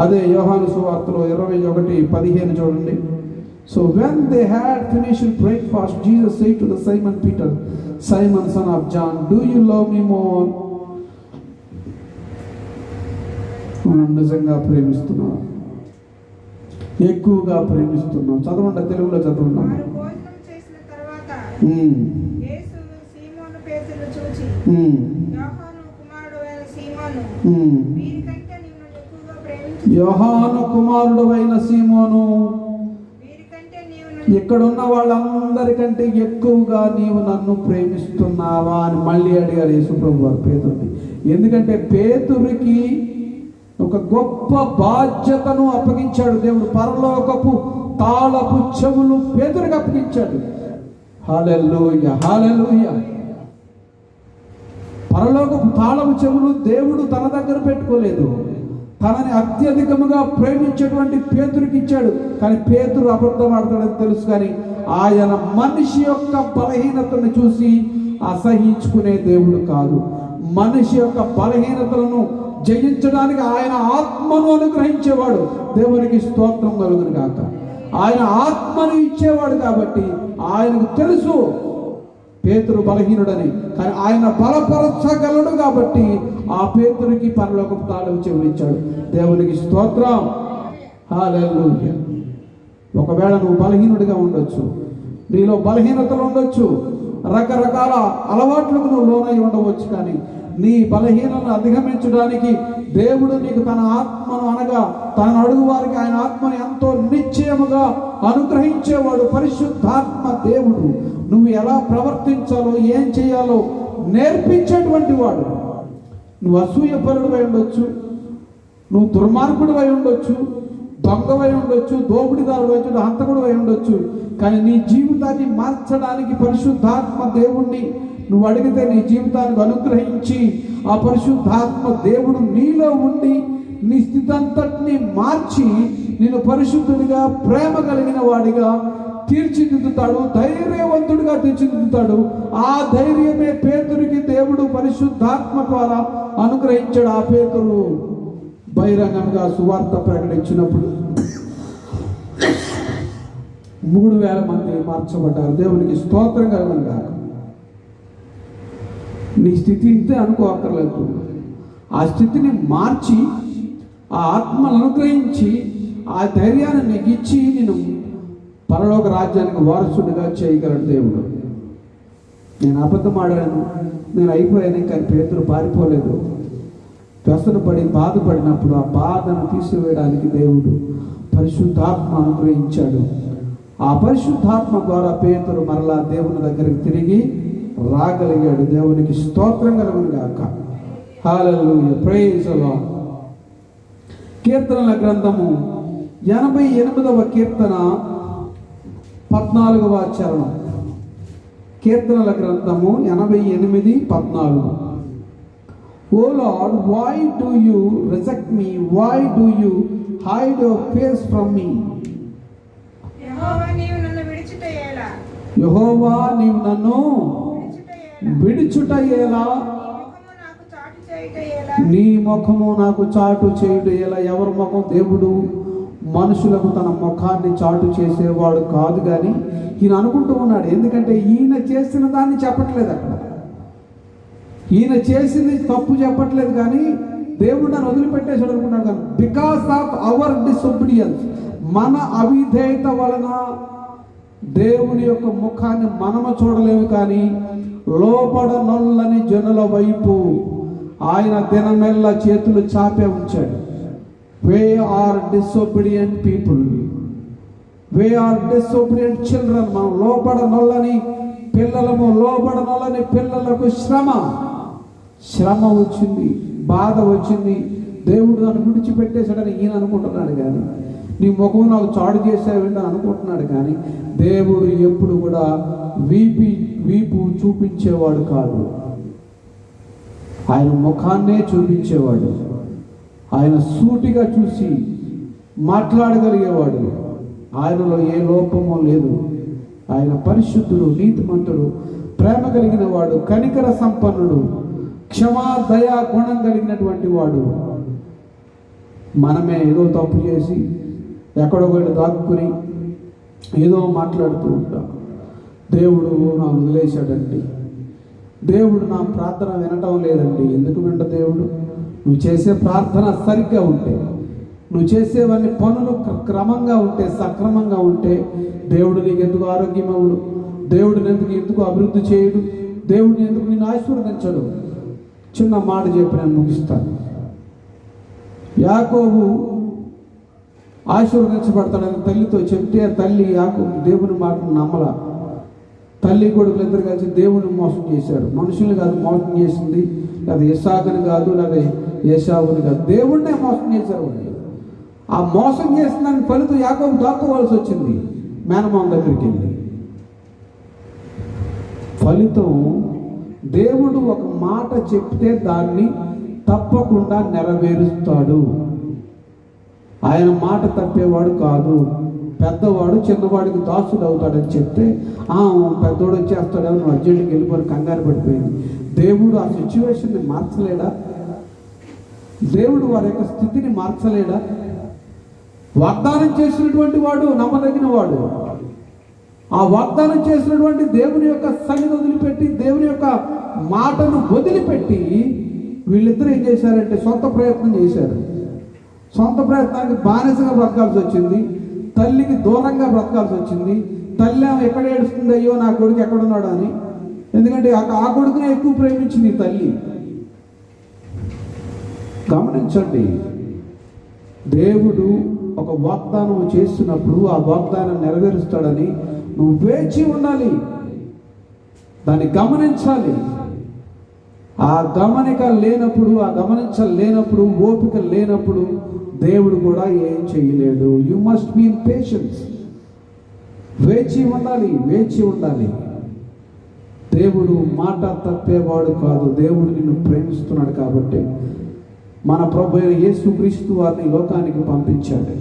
[SPEAKER 1] అదే యోహాను సువార్తలో 21:15 చూడండి. So when they had finished breakfast, Jesus said to the Simon Peter, Simon son of John, do you love me more? మనం నిజంగా ప్రేమిస్తున్నాం, ఎక్కువగా ప్రేమిస్తున్నాం. చదవండి, తెలుగులో చదవండి.
[SPEAKER 5] యేసు సీమోను పేతురు చూచి, యోహాను కుమారుడు అయిన సీమోను, వీరికంటే నీవు నన్ను ఎక్కువగా ప్రేమించు.
[SPEAKER 1] యోహాను కుమారుడు అయిన సీమోను,
[SPEAKER 5] వీరికంటే నీవు నన్ను
[SPEAKER 1] ఇక్కడున్న వాళ్ళందరికంటే ఎక్కువగా నీవు నన్ను ప్రేమిస్తున్నావా అని మళ్ళీ అడిగారు యేసుప్రభు వారు పేతురుని. ఎందుకంటే పేతురికి ఒక గొప్ప బాధ్యతను అప్పగించాడు దేవుడు. పరలోకపు తాళపు చెవులు పేతురికి అప్పగించాడు. హల్లెలూయా, హల్లెలూయా. పరలోకపు తాళపు చెవులు దేవుడు తన దగ్గర పెట్టుకోలేదు, తనని అత్యధికముగా ప్రేమించేటువంటి పేతురికి ఇచ్చాడు. కానీ పేతురు అబద్ధం ఆడతాడని తెలుసు, కానీ ఆయన మనిషి యొక్క బలహీనతను చూసి అసహించుకునే దేవుడు కాదు. మనిషి యొక్క బలహీనతలను జయించడానికి ఆయన ఆత్మను అనుగ్రహించేవాడు. దేవునికి స్తోత్రం కలుగును గాక. ఆయన ఆత్మను ఇచ్చేవాడు కాబట్టి ఆయనకు తెలుసు పేతురు బలహీనుడని, కానీ ఆయన బలపరచగలడు కాబట్టి ఆ పేతురికి పరలోకపు తాళం చెవులిచ్చాడు. దేవునికి స్తోత్రం, హల్లెలూయా. ఒకవేళ నువ్వు బలహీనుడిగా ఉండొచ్చు, నీలో బలహీనతలు ఉండొచ్చు, రకరకాల అలవాట్లకు నువ్వు లోనై ఉండవచ్చు, కానీ నీ బలహీనలను అధిగమించడానికి దేవుడు నీకు తన ఆత్మను అనగా తన అడుగు వారికి ఆయన ఆత్మని ఎంతో నిశ్చయముగా అనుగ్రహించేవాడు పరిశుద్ధాత్మ దేవుడు. నువ్వు ఎలా ప్రవర్తించాలో, ఏం చేయాలో నేర్పించేటువంటి వాడు. నువ్వు అసూయపరుడువై ఉండొచ్చు, నువ్వు దుర్మార్గుడివై ఉండొచ్చు, దొంగవై ఉండొచ్చు, దోపిడిదారుడు ఉండొచ్చు, హంతకుడు అయి ఉండొచ్చు, కానీ నీ జీవితాన్ని మార్చడానికి పరిశుద్ధాత్మ దేవుణ్ణి నువ్వు అడిగితే నీ జీవితానికి అనుగ్రహించి ఆ పరిశుద్ధాత్మ దేవుడు నీలో ఉండి నీ స్థితి అంతటిని మార్చి నేను పరిశుద్ధుడిగా, ప్రేమ కలిగిన వాడిగా తీర్చిదిద్దుతాడు, ధైర్యవంతుడిగా తీర్చిదిద్దుతాడు. ఆ ధైర్యమే పేతురికి దేవుడు పరిశుద్ధాత్మ ద్వారా అనుగ్రహించాడు. ఆ పేతురు బహిరంగంగా సువార్త ప్రకటించినప్పుడు 3000 మంది మార్చబడ్డారు. దేవునికి స్తోత్రం కలుగును గాక. నీ స్థితి ఇంతే అనుకోక్కర్లేదు. ఆ స్థితిని మార్చి ఆ ఆత్మను అనుగ్రహించి ఆ ధైర్యాన్ని నీకు ఇచ్చి నేను పరలోక రాజ్యానికి వారసుడిగా చేయగలడు దేవుడు. నేను అబద్ధం ఆడాను, నేను అయిపోయాను, కానీ పేతురు పారిపోలేదు. వ్యసనపడి బాధపడినప్పుడు ఆ బాధను తీసివేయడానికి దేవుడు పరిశుద్ధాత్మ అనుగ్రహించాడు. ఆ పరిశుద్ధాత్మ ద్వారా పేతురు మరలా దేవుని దగ్గరికి తిరిగి రాగలిగాడు. దేవునికి స్తోత్రం కలుగును గాక. హల్లెలూయా, ప్రైజ్ ది లార్డ్. కీర్తనల గ్రంథము 88వ కీర్తన 14వ చరణం. కీర్తనల గ్రంథము 88:14. O Lord, why do you reject me? Why do you hide your face from me?
[SPEAKER 5] యెహోవా నీవు నన్ను విడిచుట ఎలా?
[SPEAKER 1] యెహోవా నీవు నన్ను విడిచుట ఎలా? నీ ముఖము నాకు చాటు చేయుట ఎలా? ఎవరి ముఖం? దేవుడు మనుషులకు తన ముఖాన్ని చాటు చేసేవాడు కాదు. కానీ ఈయన అనుకుంటూ ఉన్నాడు, ఎందుకంటే ఈయన చేసిన దాన్ని చెప్పట్లేదు, అక్కడ ఈయన చేసింది తప్పు చెప్పట్లేదు, కానీ దేవుడు నన్ను వదిలిపెట్టేసాడు అనుకున్నాడు. కానీ బికాస్ ఆఫ్ అవర్ డిసొబీడియన్స్, మన అవిధేయత వలన దేవుని యొక్క ముఖాన్ని మనము చూడలేము, కానీ లోపడ నొల్లని జనుల వైపు ఆయన దినమెల్ల చేతులు చాపే ఉంచాడు. We are disobedient people. We are disobedient children. మనం లోపడ నొల్లని పిల్లలము. లోపడ నొల్లని పిల్లలకు శ్రమ వచ్చింది, బాధ వచ్చింది. దేవుడు నన్ను విడిచిపెట్టేశాడని ఈయన అనుకుంటున్నాడు, కానీ నీ ముఖం నాకు చాటు చేసావేంటి అని అనుకుంటున్నాడు. కానీ దేవుడు ఎప్పుడు కూడా వీపు చూపించేవాడు కాదు, ఆయన ముఖాన్నే చూపించేవాడు. ఆయన సూటిగా చూసి మాట్లాడగలిగేవాడు. ఆయనలో ఏ లోపమో లేదు. ఆయన పరిశుద్ధుడు, నీతిమంతుడు, ప్రేమ కలిగిన వాడు, కనికర సంపన్నుడు, క్షమా దయా గుణం కలిగినటువంటి వాడు. మనమే ఏదో తప్పు చేసి ఎక్కడో వెళ్ళి దాక్కుని ఏదో మాట్లాడుతూ ఉంటాం. దేవుడు నా వదిలేశాడండి, దేవుడు నా ప్రార్థన వినటం లేదండి. ఎందుకు వింట దేవుడు? నువ్వు చేసే ప్రార్థన సరిగ్గా ఉంటే, నువ్వు చేసేవన్నీ పనులు క్రమంగా ఉంటే, సక్రమంగా ఉంటే దేవుడు నీకు ఎందుకు ఆరోగ్యం ఇవ్వడు? దేవుడిని ఎందుకు అభివృద్ధి చేయడు? దేవుడిని ఎందుకు నిన్ను ఆశీర్వదించడు? చిన్న మాట చెప్పి నేను ముగిస్తాను. యాకోబు ఆశీర్వదించబడతాడని తల్లితో చెప్తే తల్లి యాకోబు దేవుని మాటను నమ్మల. తల్లి కొడుకులు ఇద్దరు కలిసి దేవుని మోసం చేశారు. మనుషుల్ని కాదు మోసం చేసింది, లేదా ఇస్సాకుని కాదు, లేదా ఏశావుని కాదు, దేవుడినే మోసం చేశారు వాళ్ళు. ఆ మోసం చేసిన దాని ఫలితం యాకోబు దాక్కోవాల్సి వచ్చింది మేనమామ దగ్గరికి వెళ్ళి. ఫలితం దేవుడు ఒక మాట చెప్తే దాన్ని తప్పకుండా నెరవేరుస్తాడు. ఆయన మాట తప్పేవాడు కాదు. పెద్దవాడు చిన్నవాడికి దాసుడు అవుతాడని చెప్తే పెద్దోడు వచ్చేస్తాడని నువ్వు అర్జెంట్కి వెళ్ళిపోయి కంగారు పడిపోయింది. దేవుడు ఆ సిచ్యువేషన్ని మార్చలేడా? దేవుడు వారి యొక్క స్థితిని మార్చలేడా? వాగ్దానం చేసినటువంటి వాడు నమ్మదగిన వాడు. ఆ వాగ్దానం చేసినటువంటి దేవుని యొక్క సన్నిధిని వదిలిపెట్టి, దేవుని యొక్క మాటను వదిలిపెట్టి వీళ్ళిద్దరూ ఏం చేశారంటే సొంత ప్రయత్నం చేశారు. సొంత ప్రయత్నానికి బానిసగా బ్రతకాల్సి వచ్చింది. తల్లికి దూరంగా బ్రతకాల్సి వచ్చింది. తల్లి ఎక్కడ ఏడుస్తుంది, అయ్యో నా కొడుకు ఎక్కడున్నాడు అని. ఎందుకంటే ఆ కొడుకునే ఎక్కువ ప్రేమించింది ఈ తల్లి. గమనించండి, దేవుడు ఒక వాగ్దానం చేస్తున్నప్పుడు ఆ వాగ్దానం నెరవేరుస్తాడని నువ్వు వేచి ఉండాలి, దాన్ని గమనించాలి. ఆ గమనిక లేనప్పుడు, ఆ గమనించలేనప్పుడు, ఓపిక లేనప్పుడు దేవుడు కూడా ఏం చేయలేడు. You must be in patience. వేచి ఉండాలి, వేచి ఉండాలి. దేవుడు మాట తప్పేవాడు కాదు. దేవుడు నిన్ను ప్రేమిస్తున్నాడు కాబట్టి మన ప్రభు అయిన యేసుక్రీస్తు వారిని లోకానికి పంపించాడు.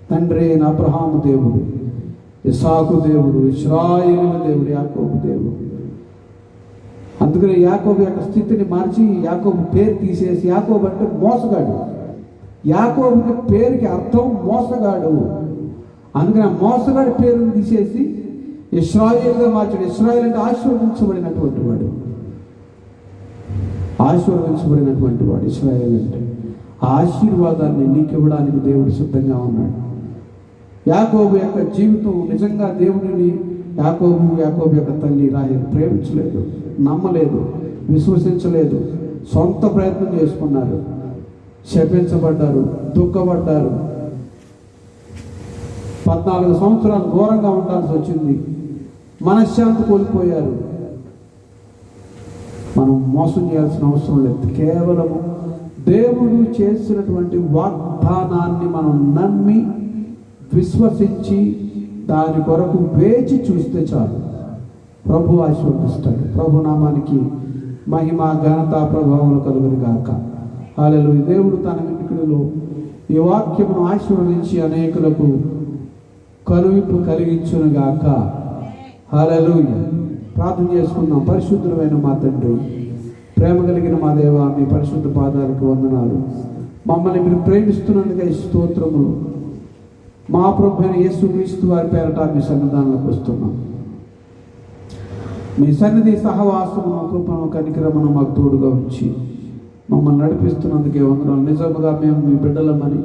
[SPEAKER 1] తండ్రి అయిన అబ్రహాము దేవుడు, ఇస్సాకు దేవుడు, ఇశ్రాయేలు దేవుడు, యాకోబు దేవుడు. అందుకని యాకోబు యొక్క స్థితిని మార్చి యాకోబు పేరు తీసేసి, యాకోబు అంటే మోసగాడు. యాకోబు పేరుకి అర్థం మోసగాడు. అందుకని ఆ మోసగాడి పేరుని తీసేసి ఇశ్రాయేలుగా మార్చాడు. ఇశ్రాయేలు అంటే ఆశీర్వదించబడినటువంటి వాడు. ఆశీర్వదించబడినటువంటి వాడు ఇశ్రాయేలు అంటే. ఆ ఆశీర్వాదాన్ని నీకు ఇవ్వడానికి దేవుడు సిద్ధంగా ఉన్నాడు. యాకోబు యొక్క జీవితం నిజంగా దేవుడిని యాకోబు యొక్క తల్లి రాహేలు ప్రేమించలేదు, నమ్మలేదు, విశ్వసించలేదు. సొంత ప్రయత్నం చేసుకున్నారు, శపించబడ్డారు, దుఃఖపడ్డారు. 14 సంవత్సరాలు దూరంగా ఉండాల్సి వచ్చింది. మనశ్శాంతి కోల్పోయారు. మనం మోసం చేయాల్సిన అవసరం లేదు. కేవలము దేవుడు చేసినటువంటి వాగ్దానాన్ని మనం నమ్మి విశ్వసించి దాని కొరకు వేచి చూస్తే చాలు, ప్రభు ఆశీర్వదిస్తాడు. ప్రభు నామానికి మహిమ, ఘనత, ప్రభావాలు కలుగును గాక. హల్లెలూయా. దేవుడు తన వినికిడిలో ఈ వాక్యమును ఆశీర్వదించి అనేకులకు కనువిప్పు కలిగించును గాక. హల్లెలూయా. ప్రార్థన చేసుకుందాం. పరిశుద్ధమైన మా తండ్రి, ప్రేమ కలిగిన మా దేవ, మీ పరిశుద్ధ పాదాలకు వందనాలు. మమ్మల్ని మీరు ప్రేమిస్తున్నందుకే స్తోత్రములు. మా ప్రభు అయిన యేసుక్రీస్తు వారి పేరట మీ సన్నిధానంలోకి వస్తున్నాం. మీ సన్నిధి సహవాసమును, కృపను, కనికరమును మాకు తోడుగా ఉంచి మమ్మల్ని నడిపిస్తున్నందుకే వందనాలు. నిజముగా మేము మీ బిడ్డలమని,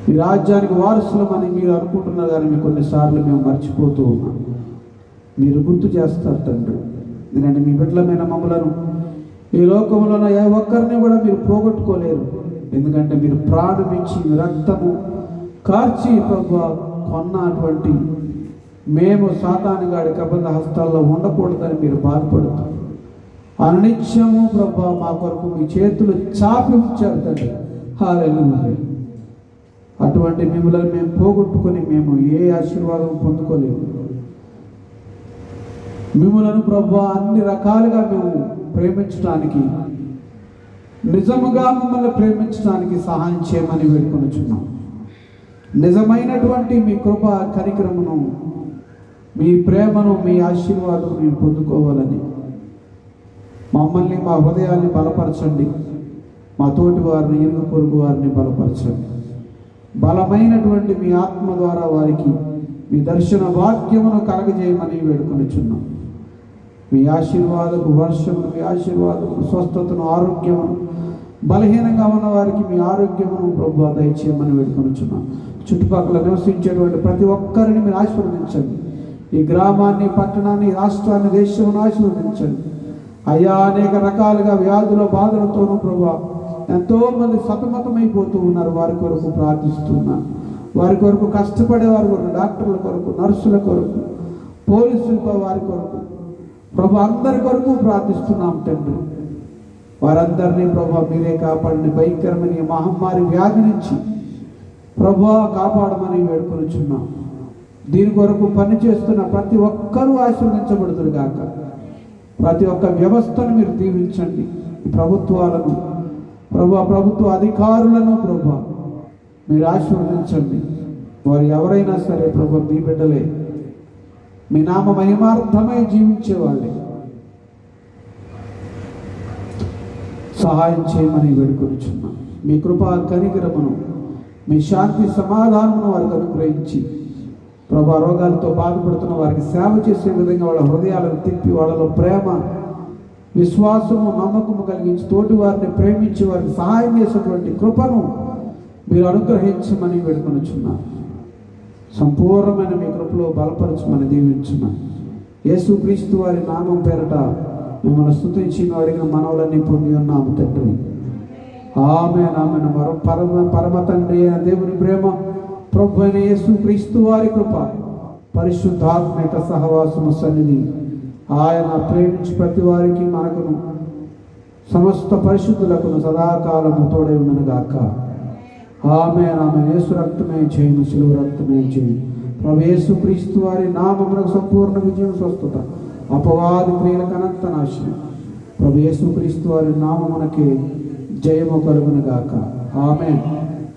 [SPEAKER 1] మీ రాజ్యానికి వారసులమని మీరు అనుకుంటున్నా కానీ మీ కొన్నిసార్లు మేము మర్చిపోతూ ఉన్నాం. మీరు గుర్తు చేస్తారు తండ్రి. ఎందుకంటే మీ బిడ్డలమైన మమ్మలను ఈ లోకంలో ఏ ఒక్కరిని కూడా మీరు పోగొట్టుకోలేరు. ఎందుకంటే మీరు ప్రాణమించి మీ రక్తము కార్చి ప్రభు కొన్నటువంటి మేము సాతానుగాడి కబంధ హస్తాల్లో ఉండకూడదని మీరు బాధపడుతారు. అనిత్యము ప్రభు మా కొరకు మీ చేతులు చాపి ఉంచారు తండ్రి. హల్లెలూయా. అటువంటి మిమ్మల్ని మేము పోగొట్టుకొని మేము ఏ ఆశీర్వాదం పొందుకోలేము. మిమ్మలను ప్రభు అన్ని రకాలుగా మేము ప్రేమించడానికి, నిజముగా మిమ్మల్ని ప్రేమించడానికి సహాయం చేయమని వేడుకొనుచున్నాం. నిజమైనటువంటి మీ కృప, కనికరమును, మీ ప్రేమను, మీ ఆశీర్వాదం మేము పొందుకోవాలని మమ్మల్ని, మా హృదయాన్ని బలపరచండి. మా తోటి వారిని, ఇరుగు పొరుగు వారిని బలపరచండి. బలమైనటువంటి మీ ఆత్మ ద్వారా వారికి మీ దర్శన వాక్యమును కలగజేయమని వేడుకొనుచున్నాం. మీ ఆశీర్వాదపు వర్షమును, మీ ఆశీర్వాదపు స్వస్థతను, ఆరోగ్యమును, బలహీనంగా ఉన్న వారికి మీ ఆరోగ్యమును ప్రభు దయచేయమని వేడుకొనుచున్నాం. చుట్టుపక్కల నివసించేటువంటి ప్రతి ఒక్కరిని మీరు ఆశీర్వదించండి. ఈ గ్రామాన్ని, పట్టణాన్ని, రాష్ట్రాన్ని, దేశాన్ని ఆశీర్వదించండి అయ్యా. అనేక రకాలుగా వ్యాధుల బాధలతోనూ ప్రభా ఎంతోమంది సతమతమైపోతూ ఉన్నారు. వారి కొరకు ప్రార్థిస్తున్నా. వారి కొరకు కష్టపడే వారి కొరకు, డాక్టర్ల కొరకు, నర్సుల కొరకు, పోలీసుల వారి కొరకు ప్రభు అందరి కొరకు ప్రార్థిస్తున్నాం తండ్రి. వారందరినీ ప్రభు మీరే కాపాడిన భయంకరమైన ఈ మహమ్మారి వ్యాధి నుంచి ప్రభు కాపాడమని వేడుకొనుచున్నాం. దీని కొరకు పనిచేస్తున్న ప్రతి ఒక్కరూ ఆశీర్వదించబడుతురు గాక. ప్రతి ఒక్క వ్యవస్థను మీరు దీవించండి. ప్రభుత్వాలను ప్రభుత్వ అధికారులను ప్రభు మీరు ఆశీర్వదించండి. వారు ఎవరైనా సరే ప్రభు మీ బిడ్డలే, మీ నామ మహిమార్థమై జీవించేవాళ్ళే. సహాయం చేయమని వేడుకొనుచున్నాం. మీ కృపా కనికరమును, మీ శాంతి సమాధానమును వారికి అనుగ్రహించి ప్రభా రోగాలతో బాధపడుతున్న వారికి సేవ చేసే విధంగా వాళ్ళ హృదయాలను తిప్పి వాళ్ళలో ప్రేమ, విశ్వాసము, నమ్మకము కలిగించి తోటి వారిని ప్రేమించి వారికి సహాయం చేసేటువంటి కృపను మీరు అనుగ్రహించమని వేడుకొనుచున్నారు. సంపూర్ణమైన మీ కృపలో బలపరచమని దీవించున్నాను. యేసుక్రీస్తు వారి నామం పేరట మిమ్మల్ని స్తుతించి అడిగిన మనవులన్నీ పొంది ఉన్నాము తండ్రి. ఆమేన్ ఆమేన్. పరమ తండ్రి అయిన దేవుని ప్రేమ, ప్రభు అయిన యేసుక్రీస్తు వారి కృప, పరిశుద్ధాత్మక సహవాసము సన్నిధి, ఆయన ప్రేమించి ప్రతి వారికి మనకును సమస్త పరిశుద్ధులకును సదాకాలము తోడై ఉండను గాక. ఆమేన్ ఆమేన్. యేసు రక్తమే చేయను, శిలువ రక్తమే చేయను. ప్రభు యేసుక్రీస్తు వారి నామమునకు సంపూర్ణ విజయం, స్వస్థత, అపవాది క్రియలకు అనంత నాశనం. ప్రభు యేసుక్రీస్తు వారి నామమునకే జయము కలుగును గాక. ఆమేన్.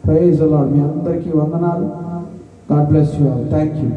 [SPEAKER 1] Praise the Lord. మీ అందరికీ వందనాలు. God bless you all. Thank you.